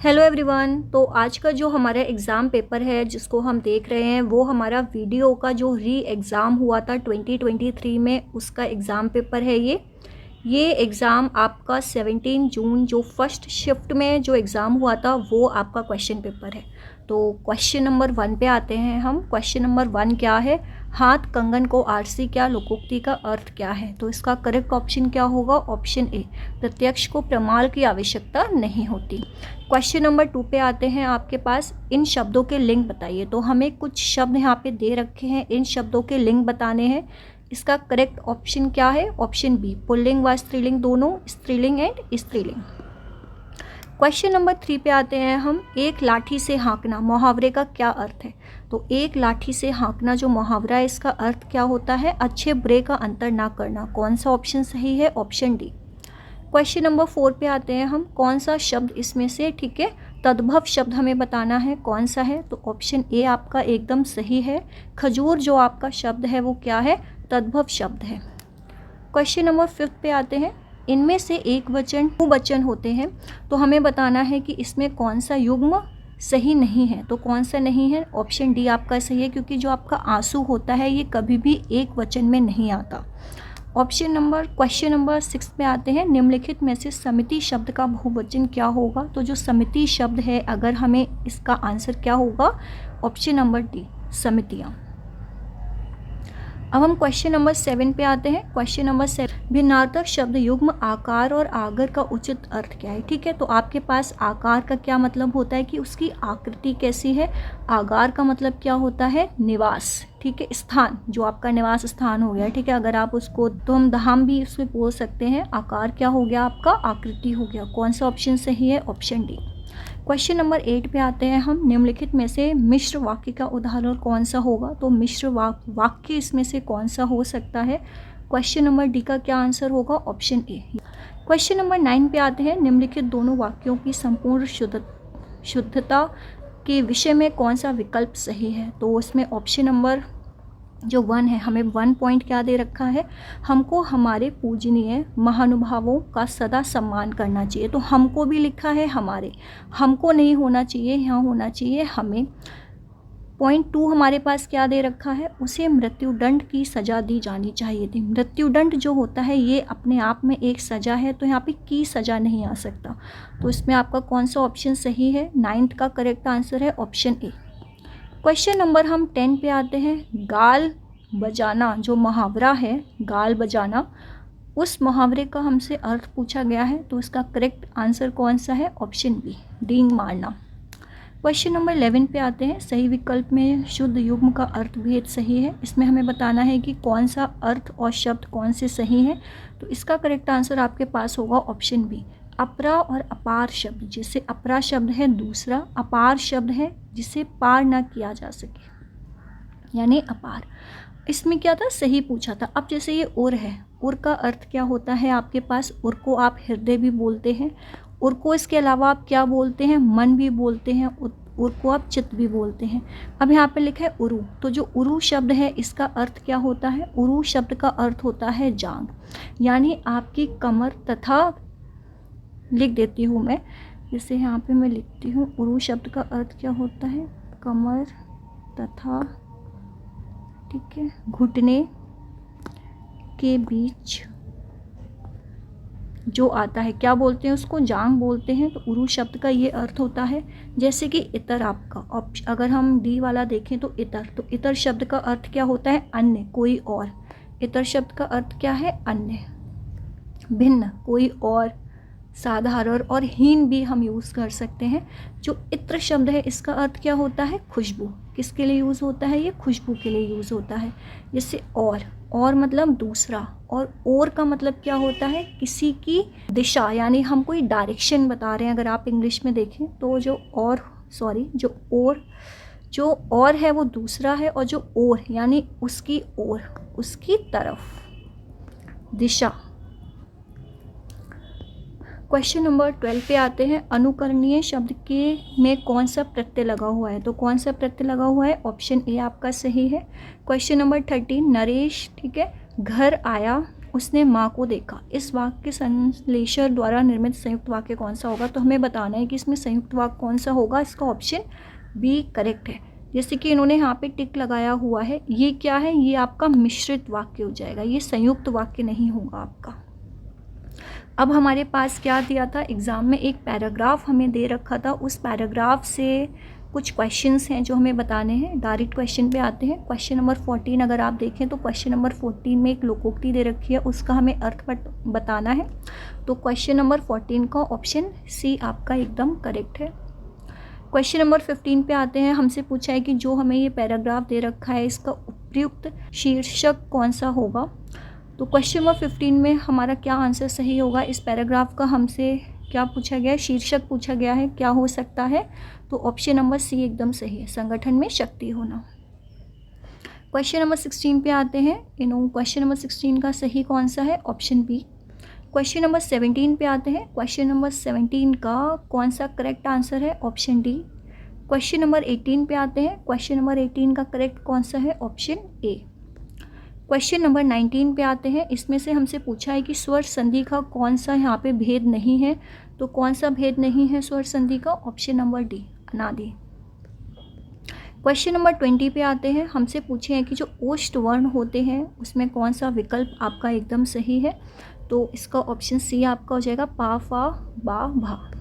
Hello everyone. तो आज का जो हमारा एग्ज़ाम पेपर है जिसको हम देख रहे हैं वो हमारा वीडियो का जो री एग्ज़ाम हुआ था 2023 में उसका एग्ज़ाम पेपर है। ये एग्ज़ाम आपका 17 जून जो फर्स्ट शिफ्ट में जो एग्ज़ाम हुआ था वो आपका क्वेश्चन पेपर है। तो क्वेश्चन नंबर 1 पे आते हैं हम। क्वेश्चन नंबर 1 क्या है? हाथ कंगन को आरसी क्या लोकोक्ति का अर्थ क्या है? तो इसका करेक्ट ऑप्शन क्या होगा? ऑप्शन ए, प्रत्यक्ष को प्रमाण की आवश्यकता नहीं होती। क्वेश्चन नंबर 2 पे आते हैं आपके पास। इन शब्दों के लिंग बताइए। तो हमें कुछ शब्द यहाँ पे दे रखे हैं, इन शब्दों के लिंग बताने हैं। इसका करेक्ट ऑप्शन क्या है? ऑप्शन बी, पुल्लिंग व स्त्रीलिंग दोनों, स्त्रीलिंग एंड स्त्रीलिंग। क्वेश्चन नंबर 3 पे आते हैं हम। एक लाठी से हाँकना मुहावरे का क्या अर्थ है? तो एक लाठी से हाँकना जो मुहावरा है इसका अर्थ क्या होता है? अच्छे बुरे का अंतर ना करना। कौन सा ऑप्शन सही है? Option D. क्वेश्चन नंबर 4 पे आते हैं हम। कौन सा शब्द इसमें से ठीक है तद्भव शब्द हमें बताना है, कौन सा है? तो ऑप्शन ए आपका एकदम सही है। खजूर जो आपका शब्द है वो क्या है? तद्भव शब्द है। क्वेश्चन नंबर 5 पे आते हैं। इनमें से एक वचन बहुवचन होते हैं तो हमें बताना है कि इसमें कौन सा युग्म सही नहीं है। तो कौन सा नहीं है? ऑप्शन डी आपका सही है, क्योंकि जो आपका आंसू होता है ये कभी भी एक वचन में नहीं आता। क्वेश्चन नंबर 6 पे आते हैं। निम्नलिखित में से समिति शब्द का बहुवचन क्या होगा? तो जो समिति शब्द है अगर हमें इसका आंसर क्या होगा? ऑप्शन नंबर डी, समितियाँ। अब हम क्वेश्चन नंबर 7 पे आते हैं। क्वेश्चन नंबर 7, भिन्नार्थक शब्द युग्म आकार और आगर का उचित अर्थ क्या है? ठीक है, तो आपके पास आकार का क्या मतलब होता है कि उसकी आकृति कैसी है। आगार का मतलब क्या होता है? निवास, ठीक है, स्थान, जो आपका निवास स्थान हो गया, ठीक है। अगर आप उसको तो हम धाम भी उसमें बोल सकते हैं। आकार क्या हो गया आपका? आकृति हो गया। कौन सा ऑप्शन सही है? Option D. क्वेश्चन नंबर 8 पे आते हैं हम। निम्नलिखित में से मिश्र वाक्य का उदाहरण कौन सा होगा? तो मिश्र वाक्य इसमें से कौन सा हो सकता है? क्वेश्चन नंबर डी का क्या आंसर होगा? Option A. क्वेश्चन नंबर 9 पे आते हैं। निम्नलिखित दोनों वाक्यों की संपूर्ण शुद्धता के विषय में कौन सा विकल्प सही है? तो उसमें ऑप्शन नंबर जो 1 है, हमें 1 पॉइंट क्या दे रखा है? हमको हमारे पूजनीय महानुभावों का सदा सम्मान करना चाहिए। तो हमको भी लिखा है हमारे, हमको नहीं होना चाहिए, यहाँ होना चाहिए हमें। पॉइंट 2 हमारे पास क्या दे रखा है? उसे मृत्युदंड की सज़ा दी जानी चाहिए थी। मृत्युदंड जो होता है ये अपने आप में एक सज़ा है, तो यहाँ पे की सज़ा नहीं आ सकता। तो इसमें आपका कौन सा ऑप्शन सही है? 9th का करेक्ट आंसर है ऑप्शन ए। क्वेश्चन नंबर हम 10 पे आते हैं। गाल बजाना जो मुहावरा है, गाल बजाना, उस मुहावरे का हमसे अर्थ पूछा गया है। तो इसका करेक्ट आंसर कौन सा है? ऑप्शन बी, डींग मारना। क्वेश्चन नंबर 11 पे आते हैं। सही विकल्प में शुद्ध युग्म का अर्थ भेद सही है। इसमें हमें बताना है कि कौन सा अर्थ और शब्द कौन से सही हैं। तो इसका करेक्ट आंसर आपके पास होगा ऑप्शन बी, अपरा और अपार शब्द। जैसे अपरा शब्द है दूसरा, अपार शब्द है जिसे पार ना किया जा सके, यानी अपार। इसमें क्या था? सही पूछा था। अब जैसे ये उर है, उर का अर्थ क्या होता है आपके पास? उर को आप हृदय भी बोलते हैं, उर को इसके अलावा आप क्या बोलते हैं? मन भी बोलते हैं, उर को आप चित्त भी बोलते हैं। अब यहाँ पे लिखा है उरु, तो जो उरु शब्द है इसका अर्थ क्या होता है? उरु शब्द का अर्थ होता है जांग, यानी आपकी कमर तथा, लिख देती हूँ मैं, जैसे यहाँ पे मैं लिखती हूँ उरु शब्द का अर्थ क्या होता है? कमर तथा, ठीक है, घुटने के बीच जो आता है, क्या बोलते हैं उसको? जांग बोलते हैं। तो उरु शब्द का ये अर्थ होता है। जैसे कि इतर आपका अगर हम डी वाला देखें तो इतर, तो इतर शब्द का अर्थ क्या होता है? अन्य, कोई और। इतर शब्द का अर्थ क्या है? अन्य, भिन्न, कोई और, साधारण और हीन भी हम यूज़ कर सकते हैं। जो इत्र शब्द है इसका अर्थ क्या होता है? खुशबू। किसके लिए यूज़ होता है? ये खुशबू के लिए यूज़ होता है। जैसे और मतलब दूसरा, और का मतलब क्या होता है? किसी की दिशा, यानी हम कोई डायरेक्शन बता रहे हैं। अगर आप इंग्लिश में देखें तो जो और है वो दूसरा है, और जो ओर यानी उसकी ओर, उसकी तरफ, दिशा। क्वेश्चन नंबर 12 पे आते हैं। अनुकरणीय शब्द के में कौन सा प्रत्यय लगा हुआ है? तो कौन सा प्रत्यय लगा हुआ है? ऑप्शन ए आपका सही है। क्वेश्चन नंबर 13, नरेश, ठीक है, घर आया उसने माँ को देखा। इस वाक्य संश्लेषण द्वारा निर्मित संयुक्त वाक्य कौन सा होगा? तो हमें बताना है कि इसमें संयुक्त वाक्य कौन सा होगा। इसका ऑप्शन बी करेक्ट है। जैसे कि इन्होंने यहाँ पे टिक लगाया हुआ है, ये क्या है? ये आपका मिश्रित वाक्य हो जाएगा, ये संयुक्त वाक्य नहीं होगा आपका। अब हमारे पास क्या दिया था एग्ज़ाम में? एक पैराग्राफ हमें दे रखा था, उस पैराग्राफ से कुछ क्वेश्चंस हैं जो हमें बताने हैं। डायरेक्ट क्वेश्चन पे आते हैं। क्वेश्चन नंबर 14 अगर आप देखें तो क्वेश्चन नंबर 14 में एक लोकोक्ति दे रखी है, उसका हमें अर्थ बताना है। तो क्वेश्चन नंबर 14 का ऑप्शन सी आपका एकदम करेक्ट है। क्वेश्चन नंबर 15 पे आते हैं। हमसे पूछा है कि जो हमें ये पैराग्राफ दे रखा है इसका उपयुक्त शीर्षक कौन सा होगा। तो क्वेश्चन नंबर 15 में हमारा क्या आंसर सही होगा? इस पैराग्राफ का हमसे क्या पूछा गया है? शीर्षक पूछा गया है, क्या हो सकता है? तो ऑप्शन नंबर सी एकदम सही है, संगठन में शक्ति होना। क्वेश्चन नंबर 16 पे आते हैं। क्वेश्चन नंबर 16 का सही कौन सा है? Option B. क्वेश्चन नंबर 17 पे आते हैं। क्वेश्चन नंबर 17 का कौन सा करेक्ट आंसर है? Option D. क्वेश्चन नंबर 18 पे आते हैं। क्वेश्चन नंबर 18 का करेक्ट कौन सा है? Option A. क्वेश्चन नंबर 19 पे आते हैं। इसमें से हमसे पूछा है कि स्वर संधि का कौन सा यहाँ पे भेद नहीं है। तो कौन सा भेद नहीं है स्वर संधि का? ऑप्शन नंबर डी, अनादि। क्वेश्चन नंबर 20 पे आते हैं। हमसे पूछे हैं कि जो ओष्ठ वर्ण होते हैं उसमें कौन सा विकल्प आपका एकदम सही है। तो इसका ऑप्शन सी आपका हो जाएगा, पा, फा, बा, भा।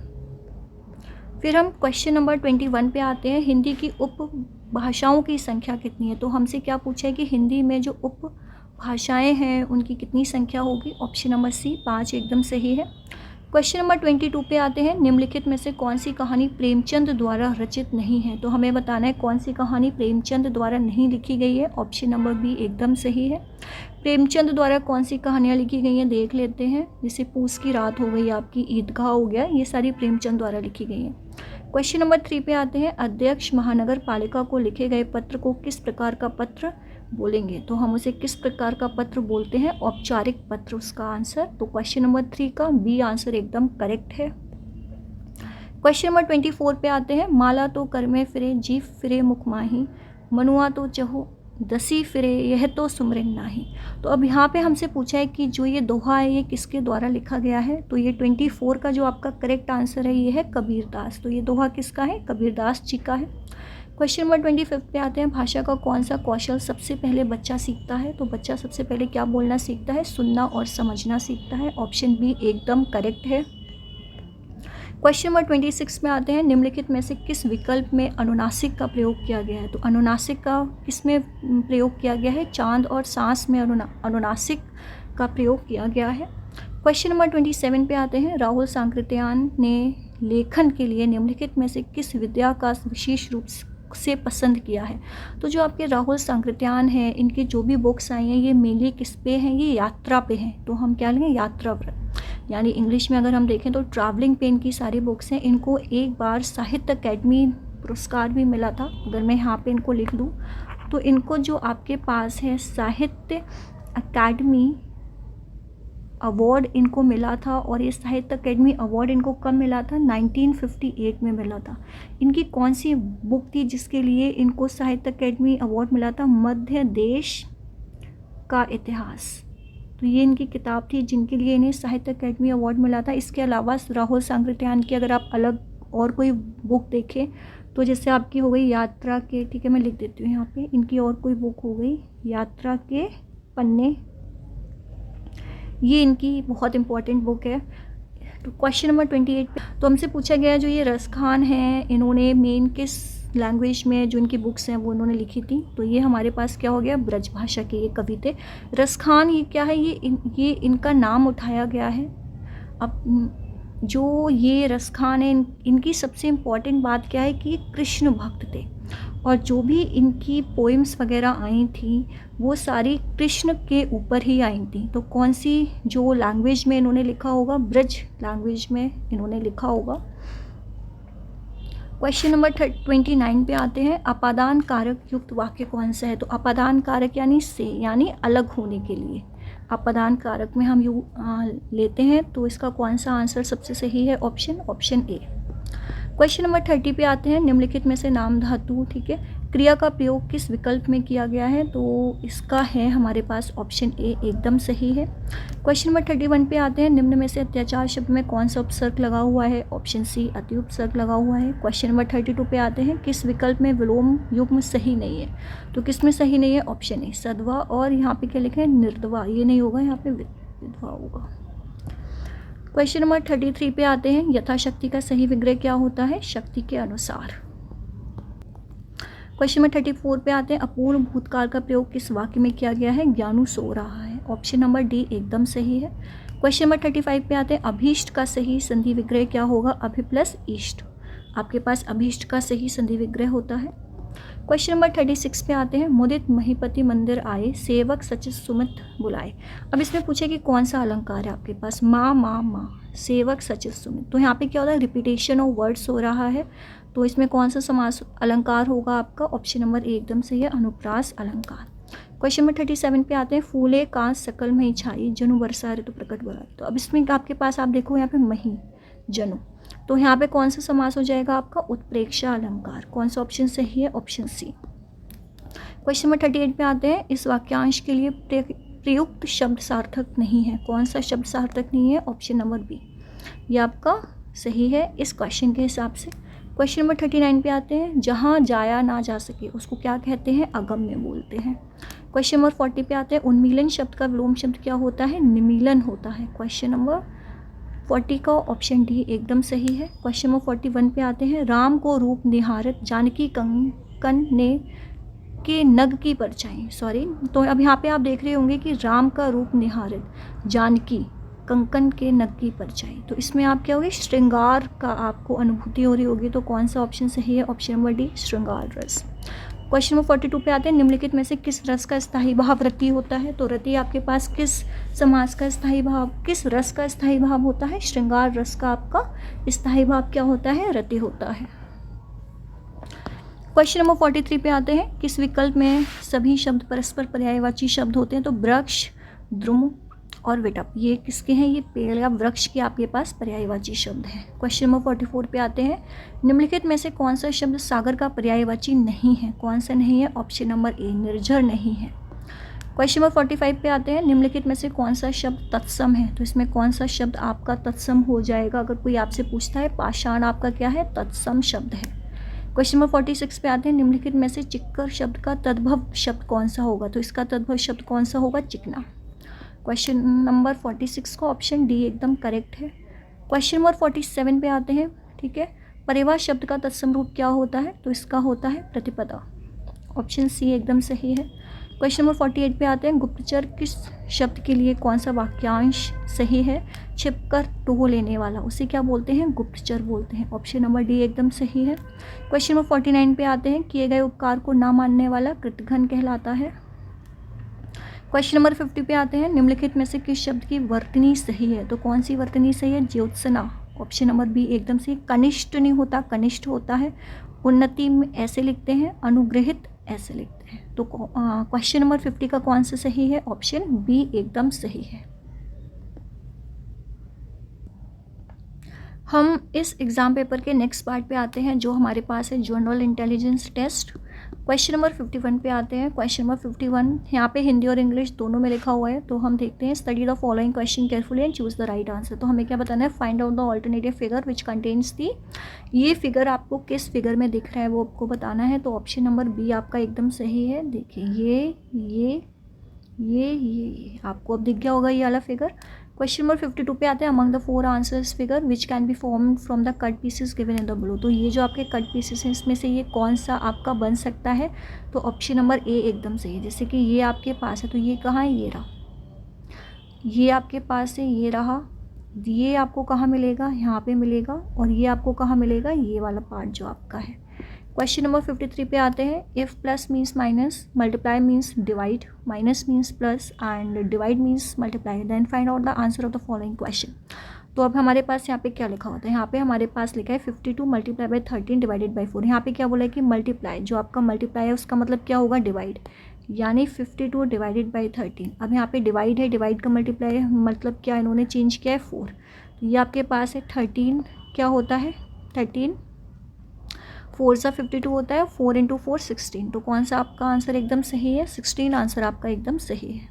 फिर हम क्वेश्चन नंबर 21 पे आते हैं। हिंदी की उपभाषाओं की संख्या कितनी है? तो हमसे क्या पूछा है कि हिंदी में जो उपभाषाएं हैं उनकी कितनी संख्या होगी? ऑप्शन नंबर सी, 5 एकदम सही है। क्वेश्चन नंबर 22 पे आते हैं। निम्नलिखित में से कौन सी कहानी प्रेमचंद द्वारा रचित नहीं है? तो हमें बताना है कौन सी कहानी प्रेमचंद द्वारा नहीं लिखी गई है। ऑप्शन नंबर बी एकदम सही है। प्रेमचंद द्वारा कौन सी कहानियाँ लिखी गई हैं देख लेते हैं। जैसे पूस की रात हो गई, आपकी ईदगाह हो गया, ये सारी प्रेमचंद द्वारा लिखी गई हैं। क्वेश्चन नंबर 3 पे आते हैं। अध्यक्ष महानगर पालिका को लिखे गए पत्र को किस प्रकार का पत्र बोलेंगे? तो हम उसे किस प्रकार का पत्र बोलते हैं? औपचारिक पत्र उसका आंसर। तो क्वेश्चन नंबर 3 का बी आंसर एकदम करेक्ट है। क्वेश्चन नंबर 24 पे आते हैं। माला तो कर में फिरे, जीव फिरे मुख माही, मनुआ तो चहो दसी फिरे, यह तो सुमरिन नाही। तो अब यहाँ पे हमसे पूछा है कि जो ये दोहा है ये किसके द्वारा लिखा गया है। तो ये 24 का जो आपका करेक्ट आंसर है ये है कबीरदास। तो ये दोहा किसका है? कबीरदास जी का है। क्वेश्चन नंबर 25 पे आते हैं। भाषा का कौन सा कौशल सबसे पहले बच्चा सीखता है? तो बच्चा सबसे पहले क्या बोलना सीखता है? सुनना और समझना सीखता है। ऑप्शन बी एकदम करेक्ट है। क्वेश्चन नंबर 26 में आते हैं। निम्नलिखित में से किस विकल्प में अनुनासिक का प्रयोग किया गया है? तो अनुनासिक का किस में प्रयोग किया गया है? चांद और सांस में अनुनासिक का प्रयोग किया गया है। क्वेश्चन नंबर 27 पे आते हैं। राहुल सांकृत्यायन ने लेखन के लिए निम्नलिखित में से किस विद्या का विशेष रूप से पसंद किया है? तो जो आपके राहुल सांकृत्यायन हैं, इनकी जो भी बुक्स आई हैं ये मेनली किस पे हैं? ये यात्रा पे हैं। तो हम क्या लेंगे? यात्रा व्रत, यानी इंग्लिश में अगर हम देखें तो ट्रैवलिंग पे इनकी सारी बुक्स हैं। इनको एक बार साहित्य अकेडमी पुरस्कार भी मिला था। अगर मैं यहाँ पे इनको लिख लूँ तो इनको जो आपके पास है साहित्य अकेडमी अवार्ड इनको मिला था। और ये साहित्य अकेडमी अवार्ड इनको कब मिला था? 1958 में मिला था। इनकी कौन सी बुक थी जिसके लिए इनको साहित्य अकेडमी अवार्ड मिला था? मध्य देश का इतिहास। तो ये इनकी किताब थी जिनके लिए इन्हें साहित्य अकेडमी अवार्ड मिला था। इसके अलावा राहुल सांकृत्यायन की अगर आप अलग और कोई बुक देखें तो जैसे आपकी हो गई यात्रा के, ठीक है मैं लिख देती हूँ यहाँ पे, इनकी और कोई बुक हो गई यात्रा के पन्ने, ये इनकी बहुत इंपॉर्टेंट बुक है। तो क्वेश्चन नंबर 28 पे तो हमसे पूछा गया जो ये रसखान हैं इन्होंने मेन किस लैंग्वेज में जो इनकी बुक्स हैं वो इन्होंने लिखी थी? तो ये हमारे पास क्या हो गया? ब्रज भाषा के ये कवि थे। रसखान ये क्या है? ये इनका नाम उठाया गया है। अब जो ये रसखान है इनकी सबसे इम्पॉर्टेंट बात क्या है कि ये कृष्ण भक्त थे और जो भी इनकी पोइम्स वगैरह आई थी वो सारी कृष्ण के ऊपर ही आई थी। तो कौन सी जो लैंग्वेज में इन्होंने लिखा होगा? ब्रज लैंग्वेज में इन्होंने लिखा होगा। क्वेश्चन नंबर 29 पे आते हैं। अपादान कारक युक्त वाक्य कौन सा है? तो अपादान कारक यानी से, यानी अलग होने के लिए अपादान कारक में हम लेते हैं। तो इसका कौन सा आंसर सबसे सही है? Option A. क्वेश्चन नंबर 30 पे आते हैं। निम्नलिखित में से नाम धातु, ठीक है, क्रिया का प्रयोग किस विकल्प में किया गया है, तो इसका है हमारे पास ऑप्शन ए एकदम सही है। क्वेश्चन नंबर 31 पे आते हैं, निम्न में से अत्याचार शब्द में कौन सा उपसर्ग लगा हुआ है, ऑप्शन सी अति उपसर्ग लगा हुआ है। क्वेश्चन नंबर 32 पे आते हैं, किस विकल्प में विलोम युग्म सही नहीं है, तो किस में सही नहीं है, ऑप्शन ए सद्वा, और यहाँ पे क्या लिखा है निर्दवा, ये नहीं होगा, यहाँ पे विधवा होगा। क्वेश्चन नंबर 33 पे आते हैं, यथाशक्ति का सही विग्रह क्या होता है, शक्ति के अनुसार। क्वेश्चन नंबर 34 पे आते हैं, अपूर्ण भूतकाल का प्रयोग किस वाक्य में किया गया है, ज्ञानू सो रहा है, ऑप्शन नंबर डी एकदम सही है। क्वेश्चन नंबर 35 पे आते हैं, अभीष्ट का सही संधि विग्रह क्या होगा, अभि प्लस इष्ट, आपके पास अभीष्ट का सही संधि विग्रह होता है। क्वेश्चन नंबर 36 पे आते हैं, मुदित महीपति मंदिर आए, सेवक सचित सुमित बुलाए। अब इसमें पूछे कि कौन सा अलंकार है आपके पास, माँ माँ माँ, सेवक सचित सुमित, तो यहाँ पे क्या होता है, रिपीटेशन ऑफ वर्ड्स हो रहा है, तो इसमें कौन सा समास अलंकार होगा आपका, ऑप्शन नंबर ए एकदम सही है, अनुप्रास अलंकार। क्वेश्चन नंबर 37 पे आते हैं, फूले कांच सकल मही छाई, जनु बरसा ऋतु प्रकट बरा। तो अब इसमें आपके पास आप देखो यहाँ पे मही जनु, तो यहाँ पे कौन सा समास हो जाएगा आपका, उत्प्रेक्षा अलंकार। कौन सा ऑप्शन सही है, ऑप्शन सी। क्वेश्चन नंबर 38 पे आते हैं, इस वाक्यांश के लिए प्रयुक्त शब्द सार्थक नहीं है, कौन सा शब्द सार्थक नहीं है, ऑप्शन नंबर बी, ये आपका सही है इस क्वेश्चन के हिसाब से। क्वेश्चन नंबर 39 पे आते हैं, जहाँ जाया ना जा सके उसको क्या कहते हैं, अगम्य बोलते हैं। क्वेश्चन नंबर 40 पे आते हैं, उन्मीलन शब्द का विलोम शब्द क्या होता है, निमीलन होता है। क्वेश्चन नंबर 40 का ऑप्शन डी एकदम सही है। क्वेश्चन नंबर 41 पे आते हैं, राम को रूप निहारत जानकी कंकन ने के नग की परछाई, सॉरी, तो अब यहाँ पे आप देख रहे होंगे कि राम का रूप निहारत जानकी कंकन के नग की परछाई, तो इसमें आप क्या होगी, श्रृंगार का आपको अनुभूति हो रही होगी, तो कौन सा ऑप्शन सही है, ऑप्शन नंबर डी श्रृंगार रस। क्वेश्चन नंबर 42 पे आते हैं, निम्नलिखित में से किस रस का स्थायी भाव रति होता है, तो रति आपके पास किस समास का स्थायी भाव, किस रस का स्थायी भाव होता है, श्रृंगार रस का आपका स्थायी भाव क्या होता है, रति होता है। क्वेश्चन नंबर 43 पे आते हैं, किस विकल्प में सभी शब्द परस्पर पर्यायवाची शब्द होते हैं, तो वृक्ष, द्रुम और विटप, ये किसके हैं, ये पेड़ या वृक्ष के आपके पास पर्यायवाची शब्द हैं। क्वेश्चन नंबर 44 पे आते हैं, निम्नलिखित में से कौन सा शब्द सागर का पर्यायवाची नहीं है, कौन सा नहीं है, ऑप्शन नंबर ए निर्झर नहीं है। क्वेश्चन नंबर 45 पे आते हैं, निम्नलिखित में से कौन सा शब्द तत्सम है, तो इसमें कौन सा शब्द आपका तत्सम हो जाएगा, अगर कोई आपसे पूछता है, पाषाण आपका क्या है, तत्सम शब्द है। क्वेश्चन नंबर 46 पे आते हैं, निम्नलिखित में से चिक्कर शब्द का तद्भव शब्द कौन सा होगा, तो इसका तद्भव शब्द कौन सा होगा, चिकना। क्वेश्चन नंबर 46 का ऑप्शन डी एकदम करेक्ट है। क्वेश्चन नंबर 47 पे आते हैं, ठीक है, परिवार शब्द का तत्सम रूप क्या होता है, तो इसका होता है प्रतिपदा, ऑप्शन सी एकदम सही है। क्वेश्चन नंबर 48 पे आते हैं, गुप्तचर किस शब्द के लिए कौन सा वाक्यांश सही है, छिपकर टोह लेने वाला, उसे क्या बोलते हैं, गुप्तचर बोलते हैं, ऑप्शन नंबर डी एकदम सही है। क्वेश्चन नंबर 49 पे आते हैं, किए गए उपकार को ना मानने वाला कृतघ्न कहलाता है। क्वेश्चन नंबर 50 पे आते हैं, निम्नलिखित में से किस शब्द की वर्तनी सही है, तो कौन सी वर्तनी सही है, ज्योत्सना, ऑप्शन नंबर बी एकदम सही। कनिष्ठ नहीं होता, कनिष्ठ होता है। उन्नति में ऐसे लिखते हैं, अनुग्रहित ऐसे लिखते हैं, तो क्वेश्चन नंबर 50 का कौन सा सही है, ऑप्शन बी एकदम सही है। हम इस एग्ज़ाम पेपर के नेक्स्ट पार्ट पे आते हैं, जो हमारे पास है general intelligence test. Question number 51 पे आते हैं। क्वेश्चन नंबर 51 यहाँ पे हिंदी और इंग्लिश दोनों में लिखा हुआ है, तो हम देखते हैं, study the following question carefully and choose the right answer. तो हमें क्या बताना है, find out the alternative figure which contains the, ये फिगर आपको किस फिगर में दिख रहा है वो आपको बताना है, तो ऑप्शन नंबर बी आपका एकदम सही है। देखिए ये आपको अब दिख गया होगा ये वाला फिगर। क्वेश्चन नंबर 52 पे आते हैं, among the 4 answers figure which can be formed from the cut pieces given in the below. तो ये जो आपके कट पीसेस हैं इसमें से ये कौन सा आपका बन सकता है, तो ऑप्शन नंबर ए एकदम सही है। जैसे कि ये आपके पास है, तो ये कहाँ है, ये रहा, ये आपके पास है, ये रहा, ये आपको कहाँ मिलेगा, यहाँ पे मिलेगा, और ये आपको कहाँ मिलेगा, ये वाला पार्ट जो आपका है। क्वेश्चन नंबर 53 पे आते हैं, if plus means minus, multiply means divide, minus means plus and divide means multiply, then find out the answer of the following question. तो अब हमारे पास यहाँ पे क्या लिखा होता है, यहाँ पे हमारे पास लिखा है 52 मल्टीप्लाई बाई 13 डिवाइडेड बाई 4। यहाँ पे क्या बोला है कि मल्टीप्लाई, जो आपका मल्टीप्लाई है उसका मतलब क्या होगा, डिवाइड, यानी 52 डिवाइडेड बाई 13। अब यहाँ पे डिवाइड है, डिवाइड का मल्टीप्लाई है, मतलब क्या इन्होंने चेंज किया है 4। तो ये आपके पास है 13, क्या होता है 13 4 सा 52 होता है, 4 इंटू 4 16। तो कौन सा आपका आंसर एकदम सही है? 16 आंसर आपका एकदम सही है।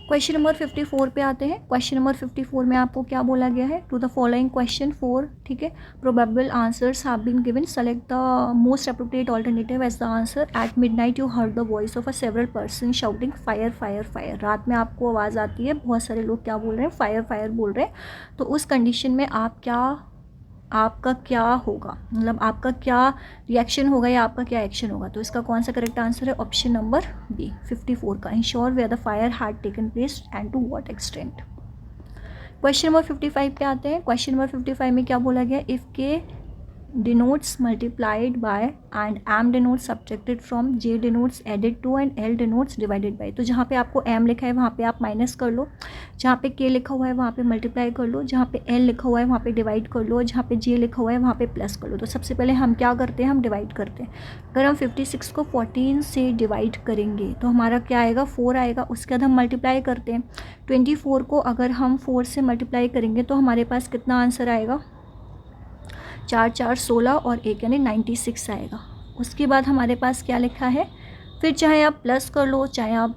क्वेश्चन नंबर 54 पे आते हैं। क्वेश्चन नंबर 54 में आपको क्या बोला गया है? टू द फॉलोइंग क्वेश्चन 4, ठीक है, probable answers have been given, select the most appropriate alternative as the answer. At midnight you heard the voice of a several person shouting fire fire fire. रात में आपको आवाज़ आती है, बहुत सारे लोग क्या बोल रहे हैं? फायर फायर बोल रहे हैं। तो उस कंडीशन में आपका क्या होगा, मतलब आपका क्या रिएक्शन होगा या आपका क्या एक्शन होगा? तो इसका कौन सा करेक्ट आंसर है? ऑप्शन नंबर बी 54 का। Ensure where the fire had taken place and to what extent. Question number 55 पे आते हैं। क्वेश्चन नंबर 55 में क्या बोला गया? इफ़ के denotes multiplied by and m denotes subtracted from, j denotes added to and l denotes divided by। तो जहाँ पे आपको m लिखा है वहाँ पे आप माइनस कर लो, जहाँ पे k लिखा हुआ है वहाँ पे मल्टीप्लाई कर लो, जहाँ पे l लिखा हुआ है वहाँ पे डिवाइड कर लो, जहाँ पे j लिखा हुआ है वहाँ पे प्लस कर लो। तो सबसे पहले हम क्या करते हैं? हम डिवाइड करते हैं। अगर हम 56 को 14 से डिवाइड करेंगे तो हमारा क्या आएगा? 4 आएगा। उसके बाद हम मल्टीप्लाई करते हैं। 24 को अगर हम 4 से मल्टीप्लाई करेंगे तो हमारे पास कितना आंसर आएगा? 4 4 16 और 1 यानी 96 आएगा। उसके बाद हमारे पास क्या लिखा है? फिर चाहे आप प्लस कर लो, चाहे आप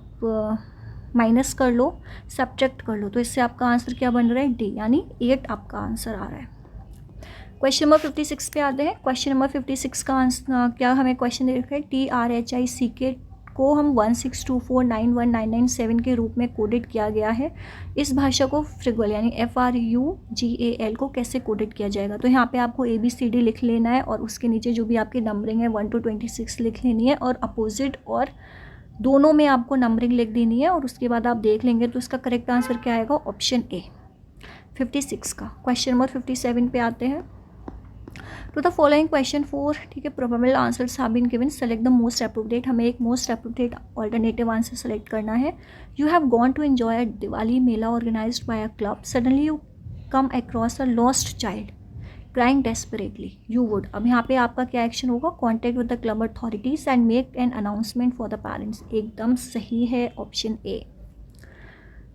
माइनस कर लो, सब्ट्रैक्ट कर लो, तो इससे आपका आंसर क्या बन रहा है? डी, यानी 8 आपका आंसर आ रहा है। क्वेश्चन नंबर 56 पे आते हैं। क्वेश्चन नंबर 56 का आंसर क्या हमें क्वेश्चन दे रखा है? TRHICK को हम 162491997 के रूप में कोडेड किया गया है। इस भाषा को फ्रिगुअल यानी FRUGAL को कैसे कोडेड किया जाएगा? तो यहाँ पे आपको ABCD लिख लेना है और उसके नीचे जो भी आपकी नंबरिंग है 1 to 26 लिख लेनी है और अपोजिट और दोनों में आपको नंबरिंग लिख देनी है और उसके बाद आप देख लेंगे तो इसका करेक्ट आंसर क्या आएगा? ऑप्शन ए 56 का। क्वेश्चन नंबर 57 पे आते हैं। टू द फॉलोइंग क्वेश्चन 4, ठीक है, probable answers have been given, select the most appropriate. हमें एक most appropriate alternative answer select करना है। You have gone to enjoy a Diwali mela organised by a club, suddenly you come across a lost child crying desperately, you would. अब यहाँ पे आपका क्या action होगा? Contact with the club authorities and make an announcement for the parents. एकदम सही है option A.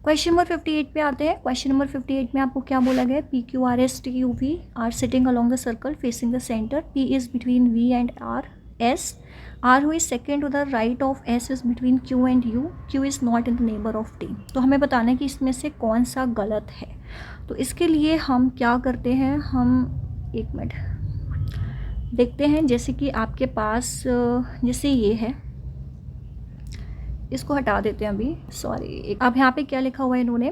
Question number 58 पे आते हैं। क्वेश्चन नंबर 58 में आपको क्या बोला गया है? PQRSTUV are sitting along the circle facing the centre, P is between V and R, S, R who is second to the right of S is between Q and U, Q is not in the neighbor of T। तो हमें बताना है कि इसमें से कौन सा गलत है। तो इसके लिए हम क्या करते हैं? हम एक मिनट देखते हैं। जैसे कि आपके पास जैसे ये है, इसको हटा देते हैं अभी, सॉरी। अब यहाँ पे क्या लिखा हुआ है इन्होंने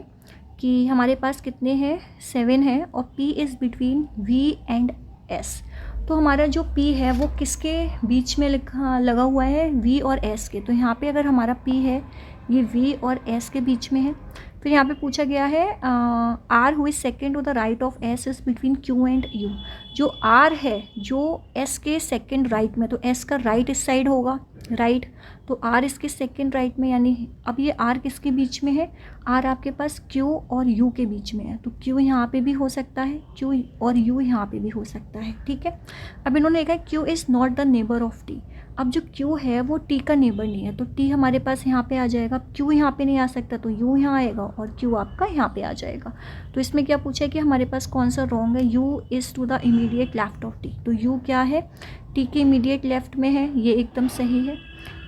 कि हमारे पास कितने हैं? 7 है और P is between V and S। तो हमारा जो P है वो किसके बीच में लगा हुआ है? V और S के। तो यहाँ पे अगर हमारा P है ये V और S के बीच में है। फिर यहाँ पे पूछा गया है R who is second to the right of S is between Q and U। जो R है जो S के सेकेंड राइट में, तो S का राइट इस साइड होगा, राइट, तो R इसके सेकेंड राइट में, यानी अब ये R किसके बीच में है? R आपके पास Q और U के बीच में है। तो Q यहाँ पे भी हो सकता है, Q और U यहाँ पे भी हो सकता है, ठीक है। अब इन्होंने लिखा है Q is not the neighbour of T। अब जो Q है वो T का नेबर नहीं है, तो T हमारे पास यहाँ पे आ जाएगा, Q यहाँ पे नहीं आ सकता तो U यहाँ आएगा और Q आपका यहाँ पे आ जाएगा। तो इसमें क्या पूछा है कि हमारे पास कौन सा रॉन्ग है? U is to the immediate left of T। तो U क्या है? T के इमीडिएट लेफ्ट में है, ये एकदम सही है।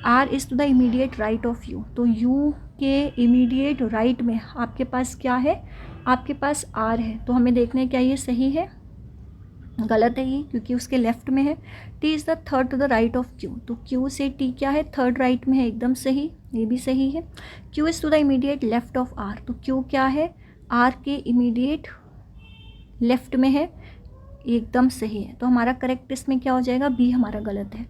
R is to the immediate right of U। तो U के इमीडिएट राइट में आपके पास क्या है? आपके पास R है। तो हमें देखना है क्या ये सही है? गलत है ये, क्योंकि उसके लेफ्ट में है। T is the third to the right of Q। तो Q से T क्या है? थर्ड राइट में है, एकदम सही, ये भी सही है। Q is to the immediate left of R। तो Q क्या है? R के इमीडिएट लेफ्ट में है, एकदम सही है। तो हमारा करेक्ट इसमें क्या हो जाएगा? बी हमारा गलत है।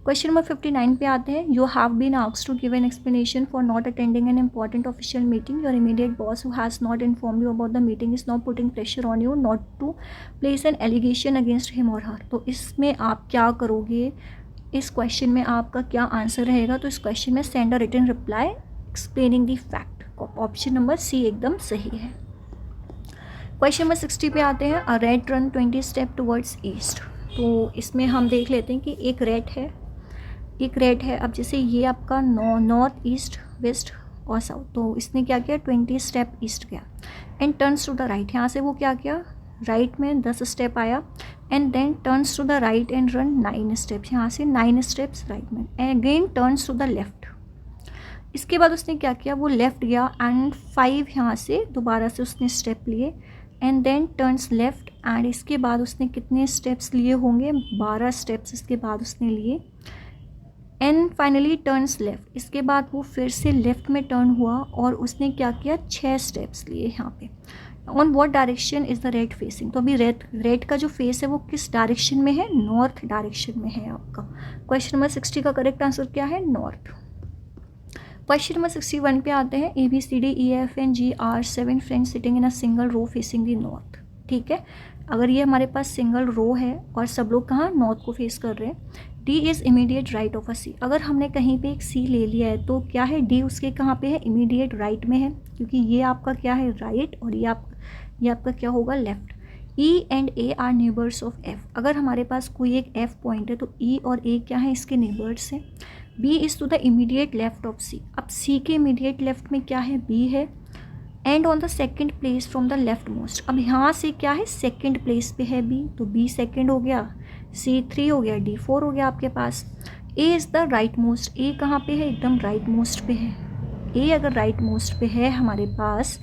क्वेश्चन नंबर 59 पे आते हैं। You have been asked to give an explanation for not attending an important official meeting. Your immediate boss who has not inform you about the meeting is not putting pressure on you not to place an allegation against him और her. तो इसमें आप क्या करोगे? इस question में आपका क्या आंसर रहेगा? तो इस क्वेश्चन में send a written reply explaining the fact. Option number C एकदम सही है। क्वेश्चन नंबर 60 पे आते हैं। A red run 20 step towards east. तो इसमें हम देख लेते हैं कि एक रेड है, एक रेड है। अब जैसे ये आपका नॉर्थ ईस्ट वेस्ट और साउथ, तो इसने क्या किया? 20 स्टेप ईस्ट गया and turns to the right. यहाँ से वो क्या किया? राइट में 10 स्टेप आया and then turns to the right and run 9 steps, यहाँ से 9 स्टेप्स राइट में, again turns to the left. इसके बाद उसने क्या किया, वो लेफ़्ट गया एंड 5 यहाँ से दोबारा से उसने स्टेप लिए एंड देन टर्न्स लेफ़्ट एंड इसके बाद उसने कितने स्टेप्स लिए होंगे, 12 स्टेप्स इसके बाद उसने लिए एंड फाइनली टर्न्स लेफ़्ट। इसके बाद वो फिर से लेफ़्ट में टर्न हुआ और उसने क्या किया, 6 स्टेप्स लिए यहाँ पे। On what direction is the red facing, तो अभी रेड का जो फेस है वो किस डायरेक्शन में है, नॉर्थ डायरेक्शन में है आपका। क्वेश्चन नंबर 60 का करेक्ट आंसर क्या है, नॉर्थ। क्वेश्चन नंबर 61 पे आते हैं, ABCDEFG are 7 friends sitting in a single row facing the north. ठीक है, अगर ये हमारे पास सिंगल रो है और सब लोग कहाँ, नॉर्थ को फेस कर रहे हैं। D is immediate right of a C, अगर हमने कहीं पे एक C ले लिया है तो क्या है, D उसके कहाँ पे है, इमीडिएट राइट में है, क्योंकि ये आपका क्या है, राइट और ये आपका क्या होगा, left. E and A are neighbours of F, अगर हमारे पास कोई एक F पॉइंट है तो E और A क्या है, इसके नेबर्स हैं। B is to the immediate left of C, अब C के इमीडिएट लेफ्ट में क्या है, B है and on the second place from the left most, अब यहाँ से क्या है, सेकेंड प्लेस पे है B, तो B सेकेंड हो गया, C 3 हो गया, D 4 हो गया आपके पास। A is the right most, A कहाँ पे है, एकदम राइट मोस्ट पे है। A अगर राइट मोस्ट पे है हमारे पास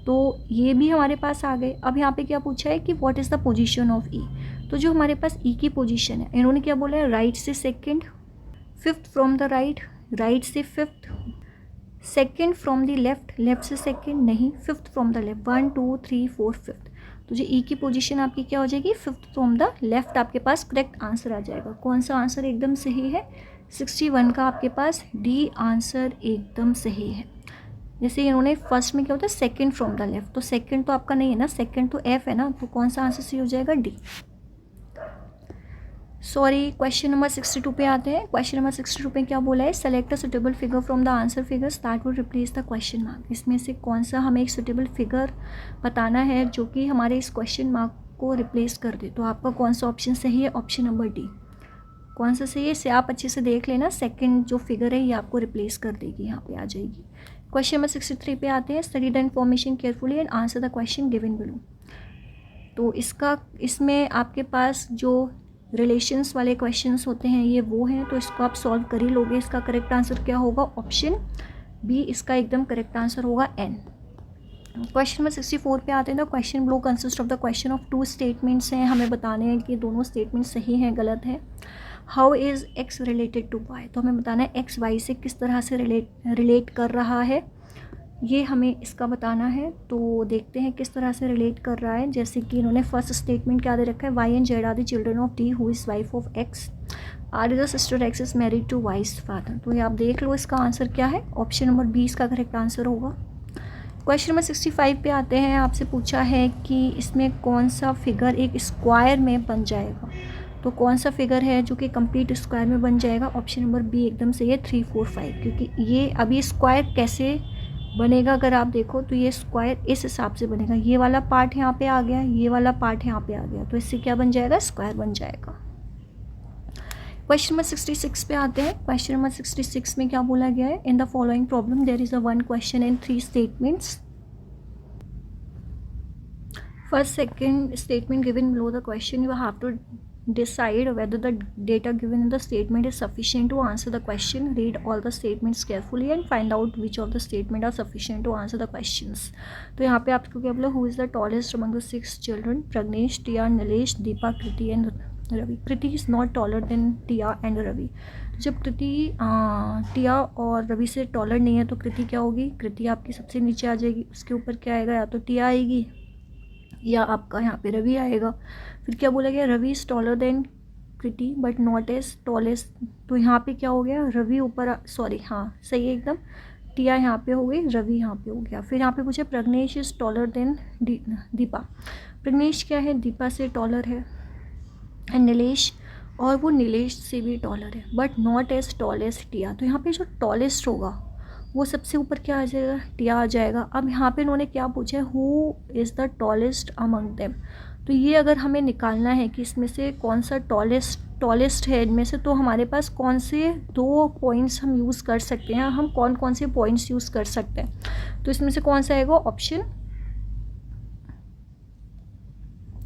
तो ये भी हमारे पास आ गए। अब यहाँ पे क्या पूछा है कि what is the position of E, तो जो हमारे पास E की पोजीशन है, इन्होंने क्या बोला है, राइट से second, fifth from the right, right से fifth, second from the left, left से सेकेंड नहीं, fifth from the left, 1 2 3 4 fifth, तो जो ई की पोजीशन आपकी क्या हो जाएगी, फिफ्थ फ्रॉम द लेफ्ट आपके पास करेक्ट आंसर आ जाएगा। कौन सा आंसर एकदम सही है, 61 का आपके पास डी आंसर एकदम सही है। जैसे इन्होंने फर्स्ट में क्या होता है, सेकेंड फ्रॉम द लेफ्ट, तो सेकेंड तो आपका नहीं है ना, सेकेंड तो एफ है ना, तो कौन सा आंसर सही हो जाएगा, डी। सॉरी, क्वेश्चन नंबर 62 पे आते हैं। क्वेश्चन नंबर 62 पे क्या बोला है, select a suitable figure from the answer figures that would replace the question mark, इसमें से कौन सा हमें एक सुटेबल फिगर बताना है जो कि हमारे इस क्वेश्चन मार्क को रिप्लेस कर दे। तो आपका कौन सा ऑप्शन सही है, ऑप्शन नंबर डी। कौन सा सही है, इसे आप अच्छे से देख लेना, सेकेंड जो फिगर है ये आपको रिप्लेस कर देगी, यहाँ पे आ जाएगी। क्वेश्चन नंबर 63 पे आते हैं, study the information carefully and answer the question given below. तो इसमें आपके पास जो रिलेशंस वाले क्वेश्चंस होते हैं ये वो हैं, तो इसको आप सॉल्व कर ही लोगे। इसका करेक्ट आंसर क्या होगा, ऑप्शन बी इसका एकदम करेक्ट आंसर होगा, एन। क्वेश्चन नंबर 64 पे आते हैं। तो question blue consist of the question of 2 statements हैं, हमें बताने हैं कि दोनों स्टेटमेंट सही हैं गलत है। How is X related to Y, तो हमें बताना है एक्स वाई से किस तरह से रिलेट कर रहा है, ये हमें इसका बताना है। तो देखते हैं किस तरह से रिलेट कर रहा है। जैसे कि इन्होंने फर्स्ट स्टेटमेंट क्या दे रखा है, Y and Z are the children of D who is wife of X, are the sister X is married to Y's father. तो ये आप देख लो इसका आंसर क्या है, ऑप्शन नंबर बी इसका करेक्ट आंसर होगा। क्वेश्चन नंबर 65 पे आते हैं। आपसे पूछा है कि इसमें कौन सा फिगर एक स्क्वायर में बन जाएगा, तो कौन सा फिगर है जो कि कंप्लीट स्क्वायर में बन जाएगा, ऑप्शन नंबर बी एकदम सही है, 3 4 5। क्योंकि ये अभी स्क्वायर कैसे बनेगा, अगर आप देखो तो ये स्क्वायर इस हिसाब से बनेगा, ये वाला पार्ट यहाँ पे आ गया, ये वाला पार्ट यहाँ पे आ गया, तो इससे क्या बन जाएगा, स्क्वायर बन जाएगा। क्वेश्चन नंबर 66 पे आते हैं। क्वेश्चन नंबर 66 में क्या बोला गया है, in the following problem there is a 1 question and 3 statements. First second statement given below the question, you have to decide whether the data given in the statement is sufficient to answer the question. Read all the statements carefully and find out which of the statement are sufficient to answer the questions. तो यहाँ पे आपको क्या बोला, who is the tallest among the 6 children? Pragnesh, Tia, Nilesh, Deepa, Kriti and Ravi. Kriti is not taller than Tia and Ravi. जब कृति टिया और रवि से taller नहीं है तो कृति क्या होगी, कृति आपकी सबसे नीचे आ जाएगी, उसके ऊपर क्या आएगा, या तो टिया आएगी या आपका यहाँ पे रवि आएगा। फिर क्या बोला गया, Ravi is taller than Kriti but not as tallest, तो यहाँ पे क्या हो गया, रवि ऊपर, सॉरी हाँ सही है एकदम, टिया यहाँ पे हो गई, रवि यहाँ पे हो गया। फिर यहाँ पे पूछे Pragnesh is taller then Deepa, Pragnesh क्या है, दीपा से टॉलर है, एंड नीलेश, और वो नीलेश से भी टॉलर है बट नॉट एज टॉलेस्ट टिया। तो यहाँ पे जो टॉलेस्ट होगा वो सबसे ऊपर क्या आ जाएगा, टिया आ जाएगा। अब यहाँ पे इन्होंने क्या पूछा है, who is the tallest among them, तो ये अगर हमें निकालना है कि इसमें से कौन सा टॉलेस्ट है इनमें से, तो हमारे पास कौन से 2 पॉइंट्स हम यूज़ कर सकते हैं, हम कौन कौन से पॉइंट्स यूज़ कर सकते हैं। तो इसमें से कौन सा आएगा, ऑप्शन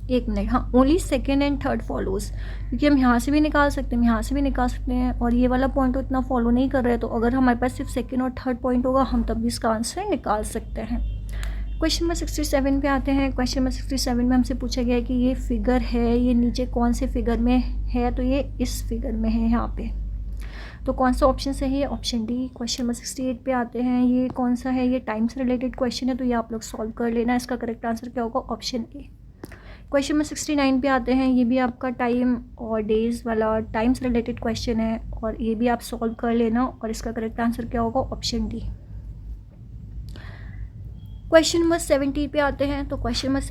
एक मिनट, हाँ, only second and third follows, क्योंकि हम यहाँ से भी निकाल सकते हैं, हम यहाँ से भी निकाल सकते हैं, और ये वाला पॉइंट तो इतना फॉलो नहीं कर रहे हैं, तो अगर हमारे पास सिर्फ सेकेंड और थर्ड पॉइंट होगा हम तब भी इसका आंसर निकाल सकते हैं। क्वेश्चन नंबर 67 पे आते हैं। क्वेश्चन नंबर 67 में हमसे पूछा गया है कि ये फिगर है, ये नीचे कौन से फिगर में है, तो ये इस फिगर में है यहाँ पे, तो कौन सा ऑप्शन सही है? Option D. क्वेश्चन नंबर 68 पे आते हैं, ये कौन सा है? ये टाइम से रिलेटेड क्वेश्चन है, तो ये आप लोग सॉल्व कर लेना। इसका करेक्ट आंसर क्या होगा? Option A. क्वेश्चन नंबर 69 पे आते हैं, ये भी आपका टाइम और डेज वाला टाइम से रिलेटेड क्वेश्चन है, और ये भी आप सॉल्व कर लेना, और इसका करेक्ट आंसर क्या होगा? Option D. क्वेश्चन नंबर 70 पे आते हैं, तो क्वेश्चन नंबर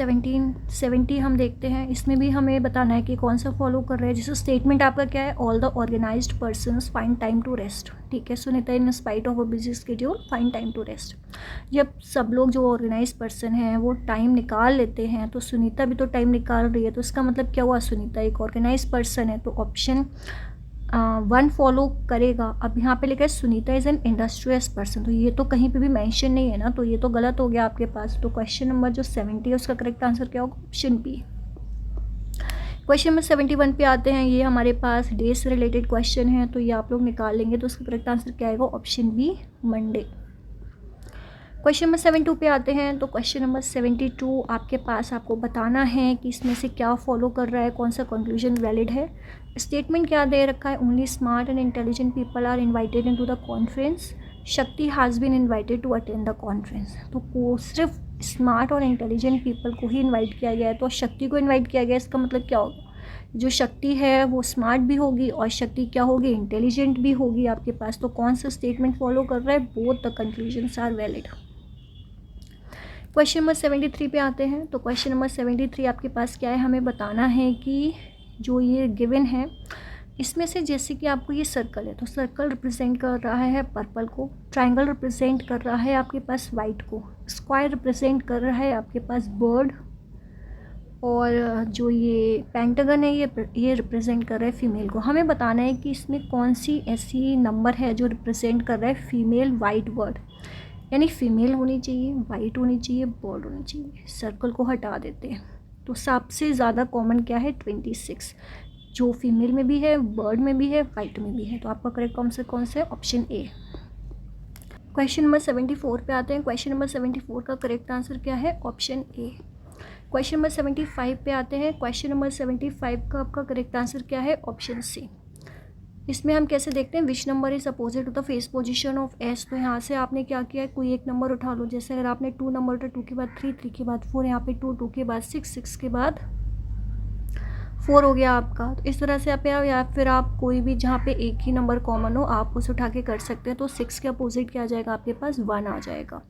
70 हम देखते हैं। इसमें भी हमें बताना है कि कौन सा फॉलो कर रहे हैं। जैसे स्टेटमेंट आपका क्या है? All the organized persons find time to rest, ठीक है। Sunita in spite of a busy schedule find time to rest. जब सब लोग जो ऑर्गेनाइज पर्सन हैं वो टाइम निकाल लेते हैं, तो सुनीता भी तो टाइम निकाल रही है, तो इसका मतलब क्या हुआ? सुनीता एक ऑर्गेनाइज पर्सन है, तो ऑप्शन 1 फॉलो करेगा। अब यहाँ पे लिखा है Sunita is an industrious person, तो ये तो कहीं पे भी मेंशन नहीं है ना, तो ये तो गलत हो गया आपके पास। तो क्वेश्चन नंबर जो 70 है उसका करेक्ट आंसर क्या होगा? Option B. क्वेश्चन नंबर 71 पे आते हैं, ये हमारे पास डे से रिलेटेड क्वेश्चन है, तो ये आप लोग निकाल लेंगे, तो उसका करेक्ट आंसर क्या आएगा? Option B, Monday. Question number 72 पे आते हैं, तो क्वेश्चन नंबर 72 आपके पास आपको बताना है कि इसमें से क्या फॉलो कर रहा है, कौन सा कंक्लूजन वैलिड है। स्टेटमेंट क्या दे रखा है? Only smart and intelligent people are invited in to the conference, Shakti has been invited to attend the conference. तो सिर्फ स्मार्ट और इंटेलिजेंट पीपल को ही इन्वाइट किया गया है, तो शक्ति को इन्वाइट किया गया है, इसका मतलब क्या होगा? जो शक्ति है वो स्मार्ट भी होगी, और शक्ति क्या होगी? इंटेलिजेंट भी होगी आपके पास। तो कौन सा स्टेटमेंट फॉलो कर रहा है? Both the conclusions are valid. Question number 73 पे आते हैं, तो क्वेश्चन नंबर 73 आपके पास क्या है? हमें बताना है कि जो ये गिवन है इसमें से, जैसे कि आपको ये सर्कल है, तो सर्कल रिप्रेजेंट कर रहा है पर्पल को, ट्रायंगल रिप्रेजेंट कर रहा है आपके पास वाइट को, स्क्वायर रिप्रेजेंट कर रहा है आपके पास बर्ड, और जो ये पेंटागन है ये रिप्रेजेंट कर रहा है फीमेल को। हमें बताना है कि इसमें कौन सी ऐसी नंबर है जो रिप्रेजेंट कर रहा है फीमेल वाइट बर्ड, यानी फीमेल होनी चाहिए, वाइट होनी चाहिए, बर्ड होनी चाहिए। सर्कल को हटा देते हैं, तो सबसे ज़्यादा कॉमन क्या है? 26, जो फीमेल में भी है, बर्ड में भी है, वाइट में भी है, तो आपका करेक्ट आंसर कौन सा है? Option A. क्वेश्चन नंबर 74 पे आते हैं। क्वेश्चन नंबर 74 का करेक्ट आंसर क्या है? Option A. क्वेश्चन नंबर 75 पे आते हैं। क्वेश्चन नंबर 75 का आपका करेक्ट आंसर क्या है? Option C. इसमें हम कैसे देखते हैं? Which number is opposite to the face position of S. तो यहाँ से आपने क्या किया है? कोई एक नंबर उठा लो, जैसे अगर आपने 2 नंबर उठा, 2 के बाद 3, 3 के बाद 4, यहाँ पे 2, 2 के बाद 6, 6 के बाद 4 हो गया आपका। तो इस तरह से आप, या फिर आप कोई भी जहाँ पे एक ही नंबर कॉमन हो आप उसे उठा के कर सकते हैं। तो 6 के अपोजिट क्या आ जाएगा? आपके पास 1 आ जाएगा।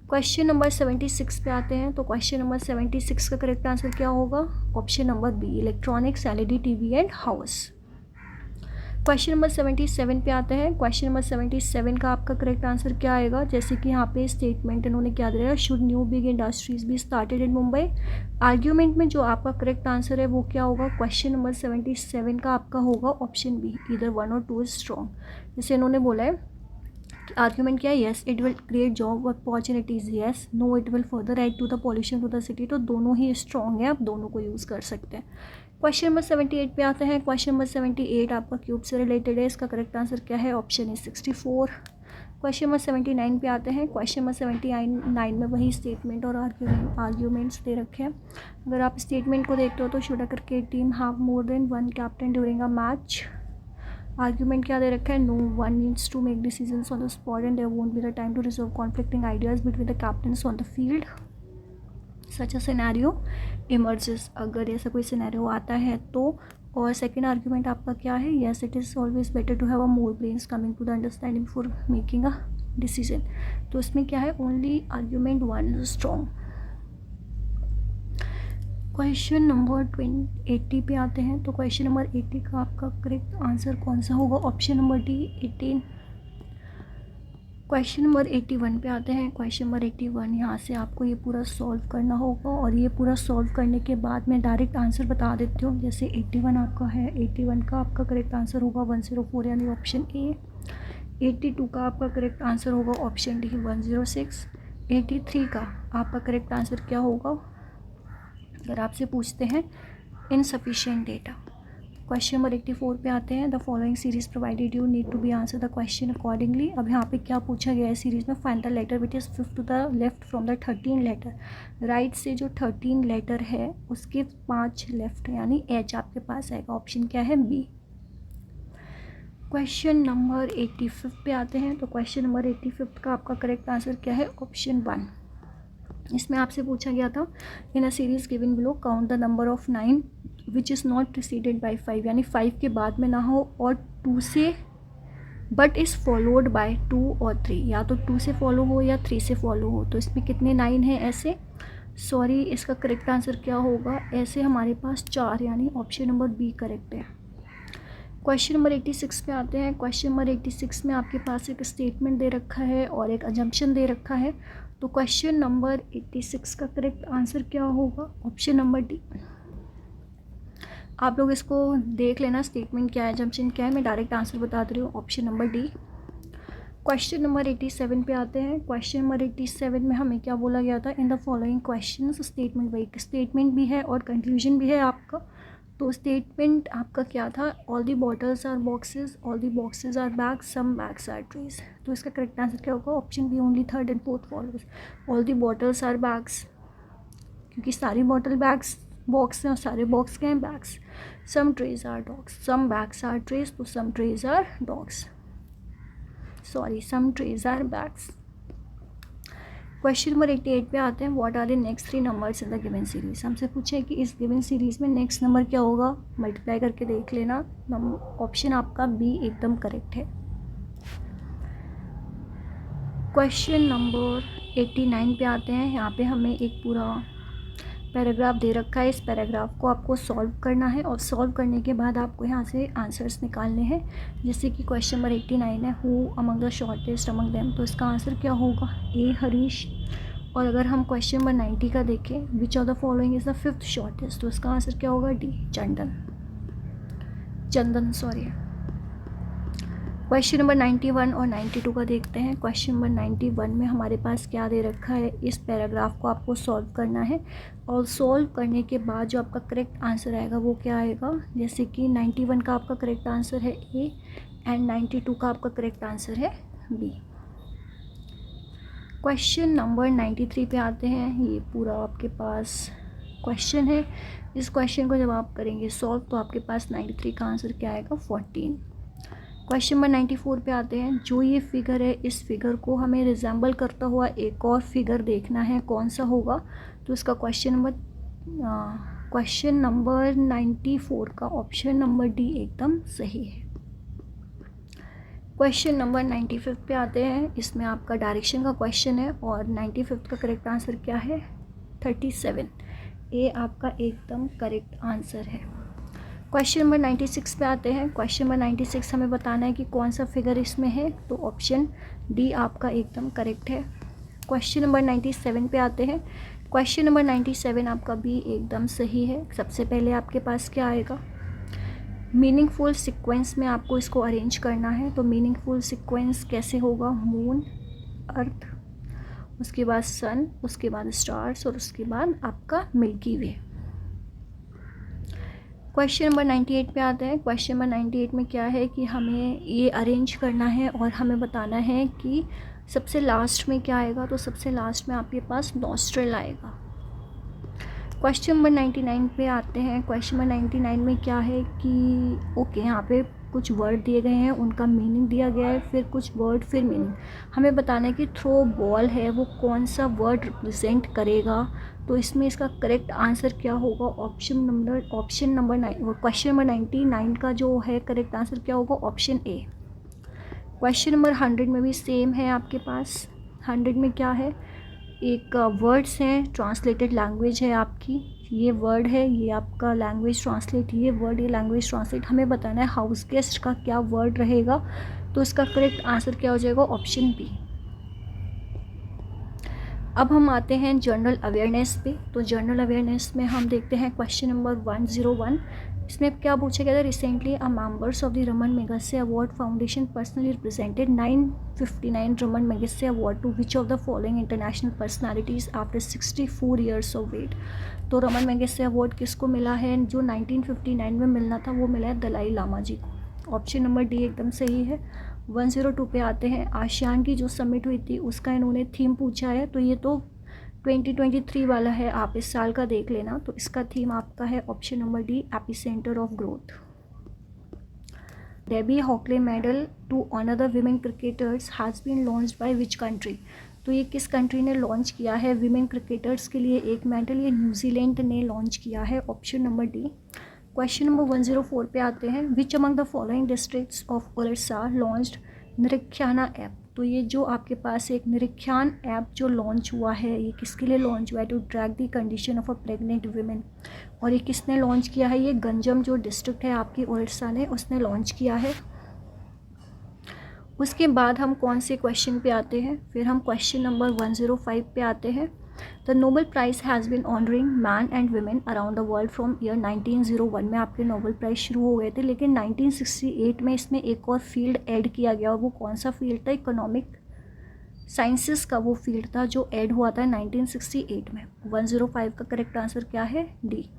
क्वेश्चन नंबर 76 पे आते हैं, तो क्वेश्चन नंबर 76 का करेक्ट आंसर क्या होगा? Option number B, electronics, LED, TV and house. Question number 77 पे आते हैं। क्वेश्चन नंबर 77 का आपका करेक्ट आंसर क्या आएगा? जैसे कि यहाँ पे स्टेटमेंट इन्होंने क्या दिया है? Should new big industries be started in Mumbai. Argument में जो आपका करेक्ट आंसर है वो क्या होगा? क्वेश्चन नंबर 77 का आपका होगा ऑप्शन बी, इधर 1 और 2 इज स्ट्रॉन्ग। जैसे इन्होंने बोला है कि आर्ग्यूमेंट क्या है? Yes it will create job opportunities, yes, no it will further add to the pollution to the city. तो दोनों ही स्ट्रॉन्ग है, आप दोनों को यूज़ कर सकते हैं। क्वेश्चन नंबर 78 पे आते हैं। क्वेश्चन नंबर 78 आपका क्यूब से रिलेटेड है, इसका करेक्ट आंसर क्या है? Option is 64। क्वेश्चन नंबर 79 पे आते हैं। क्वेश्चन नंबर 79 में वही स्टेटमेंट और आर्ग्यूमेंट्स दे रखे हैं। अगर आप स्टेटमेंट को देखते हो तो should a cricket team have more than 1 captain during a match. Argument क्या दे रखा है? No one needs to make decisions on the spot and there won't be the time to resolve conflicting ideas between the captains on the field. Such a scenario emerges, अगर ऐसा कोई scenario आता है तो। और सेकेंड आर्ग्यूमेंट आपका क्या है? Yes it is always better to have a more brains coming to the understanding before making a decision. तो इसमें क्या है? Only argument 1 is strong. Question number 80 पे आते हैं। तो क्वेश्चन नंबर 80 का आपका करेक्ट आंसर कौन सा होगा? Option number D, 18। Question number 81 पे आते हैं। क्वेश्चन नंबर 81, यहाँ से आपको ये पूरा सॉल्व करना होगा, और ये पूरा सॉल्व करने के बाद मैं डायरेक्ट आंसर बता देती हूँ। जैसे 81 आपका है, 81 का आपका करेक्ट आंसर होगा 104 यानी ऑप्शन ए। 82 का आपका करेक्ट आंसर होगा ऑप्शन डी, 106। 83 का आपका करेक्ट आंसर क्या होगा? अगर आपसे पूछते हैं इनसफिशिएंट डेटा। क्वेश्चन नंबर 84 पे आते हैं। The following series provided you need to be answer the question accordingly. अब यहाँ पे क्या पूछा गया है सीरीज में, find the letter which is fifth to the left from the 13 letter. Right से जो 13 लेटर है उसके 5 लेफ्ट यानी एच आपके पास आएगा। ऑप्शन क्या है, बी। क्वेश्चन नंबर 85 पे आते हैं। तो क्वेश्चन नंबर 85 का आपका करेक्ट आंसर क्या है, ऑप्शन 1। इसमें आपसे पूछा गया था in a series given below count the number of 9 which is not preceded by 5, यानी 5 के बाद में ना हो और 2 से बट इज़ फॉलोड बाय 2 और 3, या तो 2 से फॉलो हो या 3 से फॉलो हो। तो इसमें कितने 9 हैं ऐसे, सॉरी इसका करेक्ट आंसर क्या होगा, ऐसे हमारे पास 4, यानी ऑप्शन नंबर बी करेक्ट है। क्वेश्चन नंबर 86 पे आते हैं। क्वेश्चन नंबर 86 में आपके पास एक स्टेटमेंट दे रखा है और एक अजम्पशन दे रखा है। तो क्वेश्चन नंबर 86 का करेक्ट आंसर क्या होगा, ऑप्शन नंबर डी। आप लोग इसको देख लेना स्टेटमेंट क्या है, अजम्पशन क्या है, मैं डायरेक्ट आंसर बता रही हूँ, option number D. Question number 87 पे आते हैं। क्वेश्चन नंबर 87 में हमें क्या बोला गया था, इन द फॉलोइंग क्वेश्चन स्टेटमेंट, वही स्टेटमेंट भी है और कंक्लूजन भी है आपका। तो स्टेटमेंट आपका क्या था, all the bottles are boxes, all the boxes are bags, some bags are trays. तो इसका करेक्ट आंसर क्या होगा, option B, only third and fourth follows. All the bottles are bags, क्योंकि सारी बॉटल बैग्स बॉक्स हैं और सारे box के हैं bags. Some trays are dogs, some bags are trays, तो some trays are dogs, sorry some trays are bags. Question number 88 पे आते हैं। What are the next 3 numbers in the given series. हमसे पूछा है कि इस गिवन सीरीज में नेक्स्ट नंबर क्या होगा, मल्टीप्लाई करके देख लेना। ऑप्शन आपका बी एकदम करेक्ट है। क्वेश्चन नंबर 89 पे आते हैं। यहाँ पे हमें एक पूरा पैराग्राफ दे रखा है। इस पैराग्राफ को आपको सॉल्व करना है और सॉल्व करने के बाद आपको यहाँ से आंसर्स निकालने हैं। जैसे कि क्वेश्चन नंबर 89 है, who among the shortest among them. तो इसका आंसर क्या होगा, ए हरीश। और अगर हम क्वेश्चन नंबर 90 का देखें, विच of the following is the 5th shortest, तो इसका आंसर क्या होगा, डी चंदन सॉरी। क्वेश्चन नंबर 91 और 92 का देखते हैं। क्वेश्चन नंबर 91 में हमारे पास क्या दे रखा है, इस पैराग्राफ को आपको सॉल्व करना है और सॉल्व करने के बाद जो आपका करेक्ट आंसर आएगा वो क्या आएगा। जैसे कि 91 का आपका करेक्ट आंसर है ए एंड 92 का आपका करेक्ट आंसर है बी। क्वेश्चन नंबर 93 पे आते हैं। ये पूरा आपके पास क्वेश्चन है। इस क्वेश्चन को जब आप करेंगे सॉल्व तो आपके पास 93 का आंसर क्या आएगा, 14। क्वेश्चन नंबर 94 पे आते हैं। जो ये फिगर है, इस फिगर को हमें रिजेंबल करता हुआ एक और फिगर देखना है, कौन सा होगा। तो इसका क्वेश्चन नंबर 94 का ऑप्शन नंबर डी एकदम सही है। क्वेश्चन नंबर 95 पे आते हैं। इसमें आपका डायरेक्शन का क्वेश्चन है और 95 का करेक्ट आंसर क्या है, 37। ए आपका एकदम करेक्ट आंसर है। क्वेश्चन नंबर 96 पे आते हैं। क्वेश्चन नंबर 96 हमें बताना है कि कौन सा फिगर इसमें है, तो ऑप्शन डी आपका एकदम करेक्ट है। क्वेश्चन नंबर 97 पे आते हैं। क्वेश्चन नंबर 97 आपका बी एकदम सही है। सबसे पहले आपके पास क्या आएगा, मीनिंगफुल सीक्वेंस में आपको इसको अरेंज करना है। तो मीनिंगफुल सीक्वेंस कैसे होगा, मून, अर्थ, उसके बाद सन, उसके बाद स्टार्स और उसके बाद आपका मिल्की वे। क्वेश्चन नंबर 98 पे आता है। क्वेश्चन नंबर 98 में क्या है कि हमें ये अरेंज करना है और हमें बताना है कि सबसे लास्ट में क्या आएगा। तो सबसे लास्ट में आपके पास नॉस्ट्रल आएगा। क्वेश्चन नंबर 99 पे आते हैं। क्वेश्चन नंबर 99 में क्या है कि ओके, यहाँ पे कुछ वर्ड दिए गए हैं, उनका मीनिंग दिया गया है, फिर कुछ वर्ड फिर मीनिंग। हमें बताना है कि थ्रो बॉल है वो कौन सा वर्ड रिप्रेजेंट करेगा। तो इसमें इसका करेक्ट आंसर क्या होगा, ऑप्शन नंबर 9, क्वेश्चन नंबर 99 का जो है करेक्ट आंसर क्या होगा, ऑप्शन ए। क्वेश्चन नंबर 100 में भी सेम है आपके पास। 100 में क्या है, एक वर्ड्स हैं, ट्रांसलेटेड लैंग्वेज है आपकी, ये वर्ड है, ये आपका लैंग्वेज ट्रांसलेट, ये वर्ड, ये लैंग्वेज ट्रांसलेट। हमें बताना है हाउस गेस्ट का क्या वर्ड रहेगा। तो इसका करेक्ट आंसर क्या हो जाएगा, ऑप्शन बी। अब हम आते हैं जनरल अवेयरनेस पे। तो जनरल अवेयरनेस में हम देखते हैं क्वेश्चन नंबर 101। इसमें क्या पूछा गया था, recently a members of the Raman Magsaysay award foundation personally represented 959 Raman Magsaysay award to which of the following international personalities after 64 years of wait. तो रमन मैगसेसे अवार्ड किसको मिला है, जो 1959 में मिलना था वो मिला है दलाई लामा जी को। ऑप्शन नंबर डी एकदम सही है। 102 पे आते हैं। आसियान की जो समिट हुई थी उसका इन्होंने थीम पूछा है, तो ये तो 2023 वाला है, आप इस साल का देख लेना। तो इसका थीम आपका है option number D, epicentre of growth. Debbie Hockley medal to honour the women cricketers has been launched by which country. तो ये किस कंट्री ने लॉन्च किया है विमेन क्रिकेटर्स के लिए एक मेडल, ये न्यूजीलैंड ने लॉन्च किया है, option number D. Question number 104 पे आते हैं। Which among the following districts of Odisha launched Nirikshana app. तो ये जो आपके पास एक निरीक्षण ऐप जो लॉन्च हुआ है, ये किसके लिए लॉन्च हुआ है, to track the condition of a pregnant women. और ये किसने लॉन्च किया है, ये गंजम जो डिस्ट्रिक्ट है आपकी ओडिशा ने, उसने लॉन्च किया है। उसके बाद हम कौन से क्वेश्चन पे आते हैं, फिर हम क्वेश्चन नंबर 105 पे आते हैं। The Nobel prize has been honouring man and women around the world from year 1901 में आपके नोबेल प्राइज़ शुरू हो गए थे, लेकिन 1968 में इसमें एक और फील्ड ऐड किया गया, और वो कौन सा फील्ड था, इकोनॉमिक साइंसेस का वो फील्ड था जो ऐड हुआ था 1968 में। 105 का करेक्ट आंसर क्या है, डी।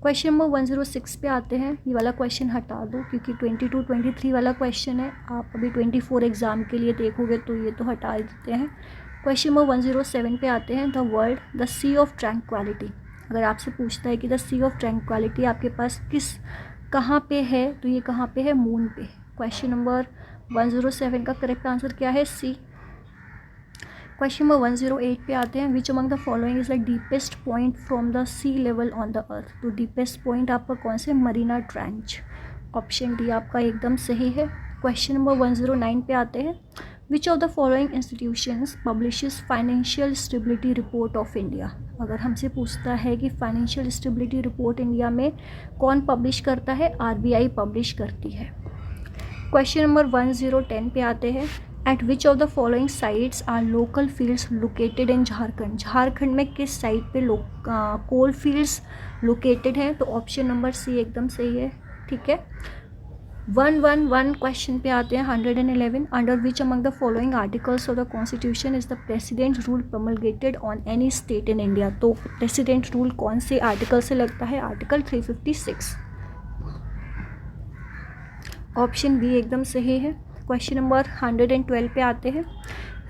क्वेश्चन नंबर 106 पे आते हैं। ये वाला क्वेश्चन हटा दो क्योंकि 22-23 वाला क्वेश्चन है, आप अभी 24 एग्ज़ाम के लिए देखोगे तो ये तो हटा देते हैं। क्वेश्चन नंबर 107 पे आते हैं। The word the sea of tranquillity, अगर आपसे पूछता है कि द सी ऑफ ट्रैंक्विलिटी आपके पास कहाँ पे है, तो ये कहाँ पे है, मून पे। क्वेश्चन नंबर 107 का करेक्ट आंसर क्या है, सी। क्वेश्चन नंबर 108 पे आते हैं। Which among the following is the deepest point from the sea level on the earth. तो डीपेस्ट पॉइंट आपका कौन से, मरीना ट्रेंच, ऑप्शन डी आपका एकदम सही है। क्वेश्चन नंबर 109 पे आते हैं। Which of the following institutions publishes financial stability report of India. अगर हमसे पूछता है कि फाइनेंशियल स्टेबिलिटी रिपोर्ट इंडिया में कौन पब्लिश करता है, आरबीआई पब्लिश करती है। क्वेश्चन नंबर 1010 पे आते हैं। At which of the following sites are local fields located in Jharkhand. Jharkhand में किस साइट पे कोल फील्ड्स लोकेटेड हैं, तो ऑप्शन नंबर सी एकदम सही है, ठीक है। 111 क्वेश्चन पे आते हैं। 111 under which among the following articles of the constitution is the president rule promulgated on any state in India. तो प्रेसिडेंट रूल कौन से आर्टिकल से लगता है, आर्टिकल 356, ऑप्शन बी एकदम सही है। क्वेश्चन नंबर 112 पे आते हैं।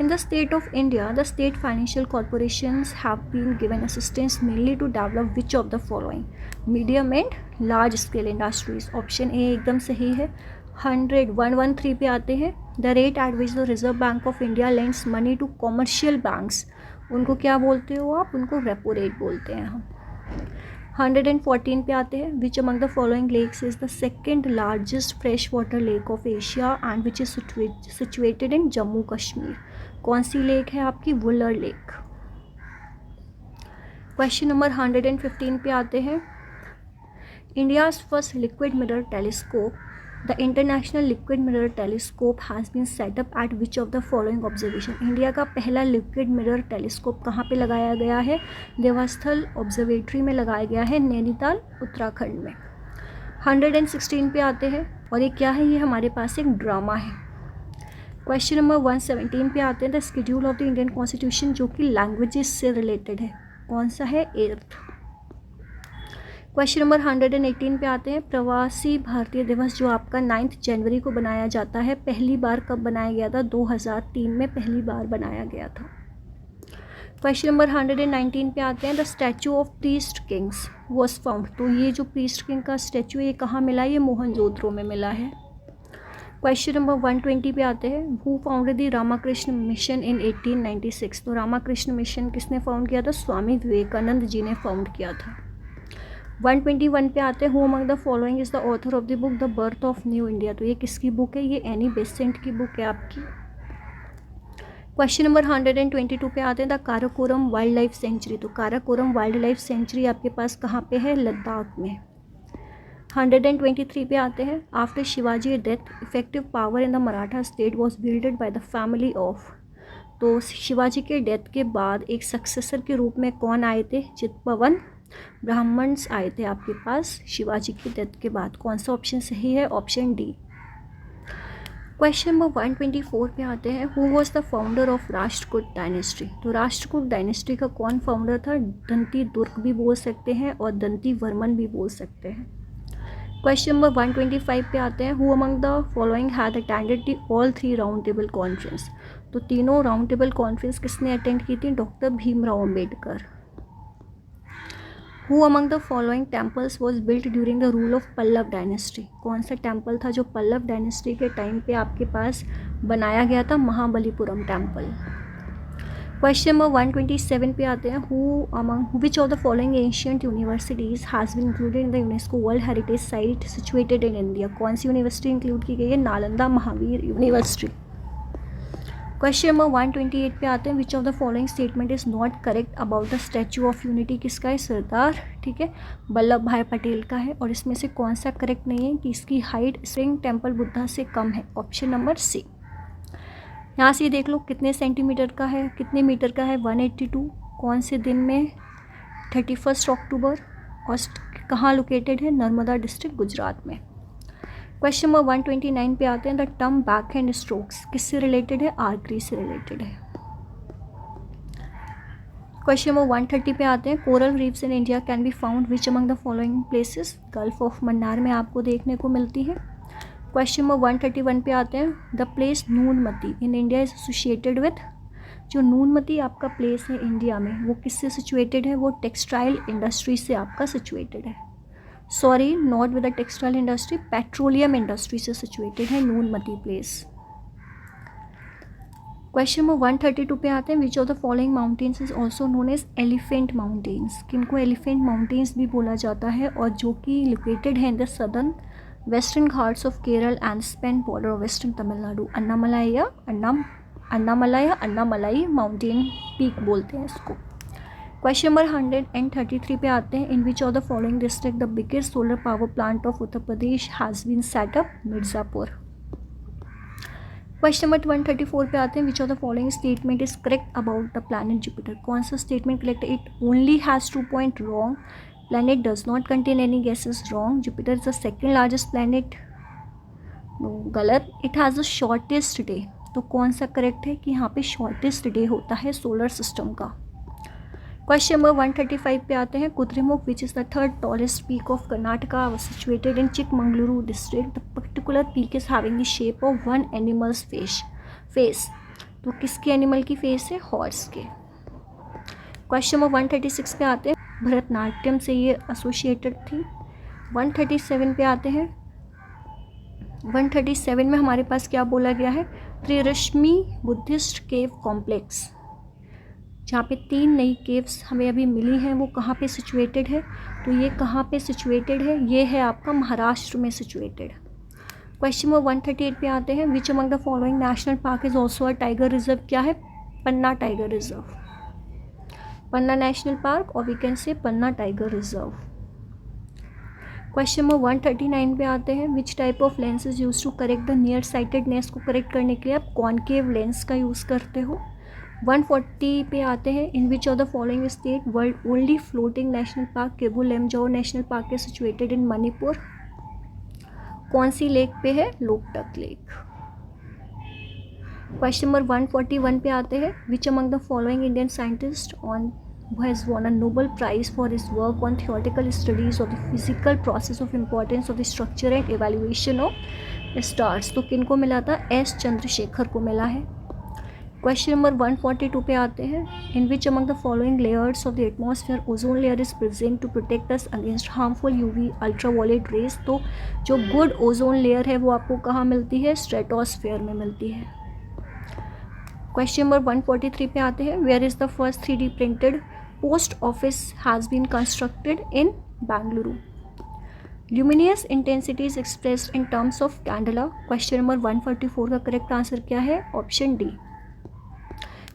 In the state of India the state financial corporations have been given assistance mainly to develop which of the following, medium and large scale industries, option A एकदम सही है। 113 पे आते हैं। The rate at which the Reserve Bank of India lends money to commercial banks, उनको क्या बोलते हो आप, उनको रेपो रेट बोलते हैं हम। 114 पे आते हैं। Which among the following lakes is the second largest fresh water lake of Asia and which is situated in Jammu Kashmir. कौन सी लेक है आपकी, वुलर लेक। क्वेश्चन नंबर 115 पे आते हैं। India's first liquid mirror telescope, the international liquid mirror telescope has been set up at which of the following observation. India का पहला liquid mirror telescope कहाँ पे लगाया गया है, देवस्थल ऑब्जर्वेटरी में लगाया गया है, नैनीताल उत्तराखंड में। 116 पे आते हैं, और ये क्या है, ये हमारे पास एक ड्रामा है। क्वेश्चन नंबर 117 पे आते हैं। The schedule of the Indian constitution जो कि लैंग्वेजेस से रिलेटेड है, कौन सा है, 8th। क्वेश्चन नंबर 118 पे आते हैं। प्रवासी भारतीय दिवस जो आपका 9 जनवरी को बनाया जाता है, पहली बार कब बनाया गया था, 2003 में पहली बार बनाया गया था। क्वेश्चन नंबर 119 पे आते हैं। The statue of priest Kings was found. तो ये जो प्रीस्ट किंग का स्टैचू है ये कहाँ मिला है, ये मोहनजोदड़ो में मिला है। क्वेश्चन नंबर 120 पे आते हैं। Who founded the Ramakrishna mission in 1896। तो रामाकृष्ण मिशन किसने फाउंड किया था, स्वामी विवेकानंद जी ने फाउंड किया था। 121 पे आते हैं। Who among the following is the author of the book the birth of new India. तो ये किसकी बुक है, ये एनी बेसेंट की बुक है आपकी। क्वेश्चन नंबर 122 पे आते हैं। The Karakoram wild life sanctuary. तो काराकोरम वाइल्ड लाइफ सेंचुरी आपके पास कहाँ पे है, लद्दाख में। 123 पे आते हैं। After Shivaji death effective power in the Maratha state was builded by the family of. तो शिवाजी के डेथ के बाद एक सक्सेसर के रूप में कौन आए थे? चित्पवन ब्राह्मण्स आए थे आपके पास शिवाजी की डेथ के बाद। कौन सा ऑप्शन सही है? Option D. क्वेश्चन नंबर 124 पे आते हैं, who was the founder of Rashtrakuta dynasty? तो राष्ट्रकूट डायनेस्टी का कौन फाउंडर था? दंती दुर्ग भी बोल सकते हैं और दंती वर्मन भी बोल सकते हैं। क्वेश्चन नंबर 125 पे आते हैं, who among the following had attended the all 3 round table conference? तो तीनों राउंड टेबल कॉन्फ्रेंस किसने अटेंड की थी? Doctor Bhimrao Ambedkar. Who among the following temples was built during the rule of Pallava dynasty? कौन सा टेम्पल था जो पल्लव डायनेस्टी के टाइम पे आपके पास बनाया गया था? महाबलीपुरम टेम्पल। क्वेश्चन नंबर 127 पे आते हैं, who among which of the following ancient universities has been included in the UNESCO world heritage site situated in India? कौन सी यूनिवर्सिटी इंक्लूड की गई है? Nalanda Mahavir university. Question number 128 पे आते हैं, which of the following statement is not correct about the statue of unity? किसका है? सरदार, ठीक है, वल्लभ भाई पटेल का है। और इसमें से कौन सा करेक्ट नहीं है कि इसकी हाइट स्प्रिंग टेम्पल बुद्धा से कम है? Option number C. यहाँ से देख लो कितने सेंटीमीटर का है, कितने मीटर का है? 182। कौन से दिन में? 31 अक्टूबर। और कहाँ लोकेटेड है? नर्मदा डिस्ट्रिक्ट गुजरात में। क्वेश्चन नंबर 129 पे आते हैं, the term back hand strokes किससे रिलेटेड है? आर्करी से रिलेटेड है। क्वेश्चन नंबर 130 पे आते हैं, coral reefs in India can be found which among the following places? Gulf of Mannar में आपको देखने को मिलती है। क्वेश्चन नंबर 131 पे आते हैं, the place Nunmati in India is associated with? जो नूनमती आपका प्लेस है इंडिया में वो किससे सिचुएटेड है? वो टेक्सटाइल इंडस्ट्री से आपका सिचुएटेड है। Sorry, not with the textile industry, petroleum industry से सिचुएटेड है नूनमती प्लेस। क्वेश्चन नंबर 132 पे आते हैं, which of the following mountains is also known as elephant mountains? किनको एलिफेंट माउंटेन्स भी बोला जाता है और जो कि लोकेटेड है in the southern western Ghats of Kerala and span border of western Tamil Nadu? Annamalai या अन्नामलाई माउंटेन पीक बोलते हैं इसको। क्वेश्चन नंबर 133 पे आते हैं, in which of the following district the biggest solar power plant of Uttar Pradesh has been set up? Mirzapur. Question number 134 पे आते हैं, which of the following statement is correct about the planet Jupiter? कौन सा statement correct है? It only has 2 point wrong, planet does not contain any gases wrong, Jupiter is the second largest planet गलत, it has the shortest day. तो कौन सा correct है कि यहाँ पे शॉर्टेस्ट डे होता है सोलर सिस्टम का। क्वेश्चन नंबर 135 पे आते हैं, Kudremukh which is the third tallest peak of Karnataka was situated in Chikmagaluru district, the particular peak is having the shape of one animals face. तो किसके एनिमल की फेस है? हॉर्स के। क्वेश्चन नंबर 136 पे आते हैं, भरतनाट्यम से ये एसोसिएटेड थी। 137 पे आते हैं, 137 में हमारे पास क्या बोला गया है? त्रिरश्मि बुद्धिस्ट केव कॉम्प्लेक्स, जहाँ पे 3 नई केव्स हमें अभी मिली हैं, वो कहाँ पे सिचुएटेड है? तो ये कहाँ पे सिचुएटेड है? ये है आपका महाराष्ट्र में सिचुएटेड। क्वेश्चन नंबर 138 पे आते हैं, which among the following national park is also a tiger reserve? क्या है? Panna tiger reserve, Panna national park, और we can say Panna tiger reserve. Question number 139 पे आते हैं, which type of lens is use to correct the near sightedness? को correct करने के लिए आप कॉनकेव लेंस का यूज़ करते हो। 140 पे आते हैं, in which of the following state world only floating national park Keibul Lamjao national park is situated in Manipur? कौन सी लेक पे है? लोकटक लेक। क्वेश्चन नंबर 141 पे आते हैं, which among the following Indian scientist on who has won a Nobel Prize for his work on theoretical studies of the physical process of importance of the structure and evaluation of stars? तो किनको मिला था? S Chandrashekhar को मिला है। Question number 142 पे आते हैं, in which among the following layers of the atmosphere ozone layer is present to protect us against harmful UV ultraviolet rays? तो जो गुड ओजोन लेयर है वो आपको कहाँ मिलती है? स्ट्रेटोस्फेयर में मिलती है। क्वेश्चन नंबर 143 पे आते हैं, where is the first 3D printed post office has been constructed in Bengaluru? Luminous intensity is expressed in terms of candela. Question number 144 का करेक्ट आंसर क्या है? Option D.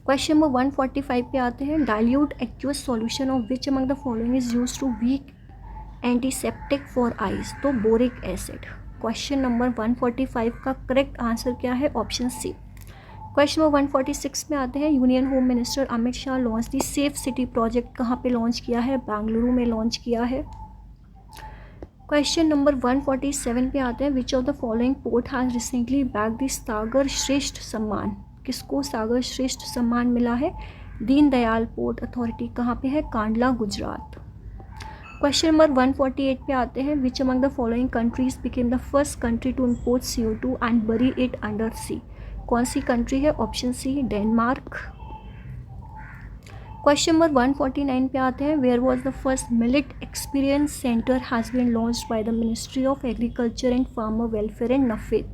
क्वेश्चन नंबर 145 पे आते हैं, dilute aqueous solution of which among the following is use to weak antiseptic for eyes? तो boric acid. Question number 145 का correct answer क्या है? ऑप्शन सी। क्वेश्चन नंबर 146 में आते हैं, union home minister Amit Shah launch दी सेफ सिटी प्रोजेक्ट कहाँ पे launch किया है? बेंगलुरु में लॉन्च किया है। क्वेश्चन नंबर 147 पे आते हैं, which of the following port has recently bag the Sagar Shreshtha Samman? किसको सागर श्रेष्ठ सम्मान मिला है? दीनदयाल पोर्ट अथॉरिटी कहाँ पे है? कांडला, गुजरात। क्वेश्चन नंबर 148 पे आते हैं, which among the following countries became the first country to import CO2 and bury it under sea? कौन सी कंट्री है? Option C Denmark. Question number 149 पे आते हैं, where was the first millet experience center has been launched by the ministry of agriculture and farmer welfare and NAFED?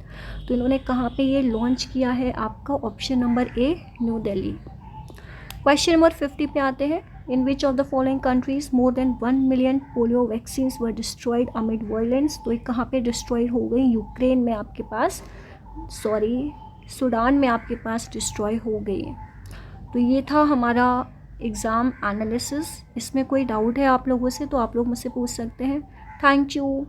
तो इन्होंने कहाँ पे ये लॉन्च किया है? आपका option number A New Delhi. Question number 50 पे आते हैं, in which of the following countries more than 1 million polio vaccines were destroyed amid violence? तो ये कहाँ पे डिस्ट्रॉय हो गई? यूक्रेन में आपके पास, सूडान में आपके पास डिस्ट्रॉय हो गई है। तो ये था हमारा एग्ज़ाम एनालिसिस। इसमें कोई डाउट है आप लोगों से तो आप लोग मुझसे पूछ सकते हैं। Thank you.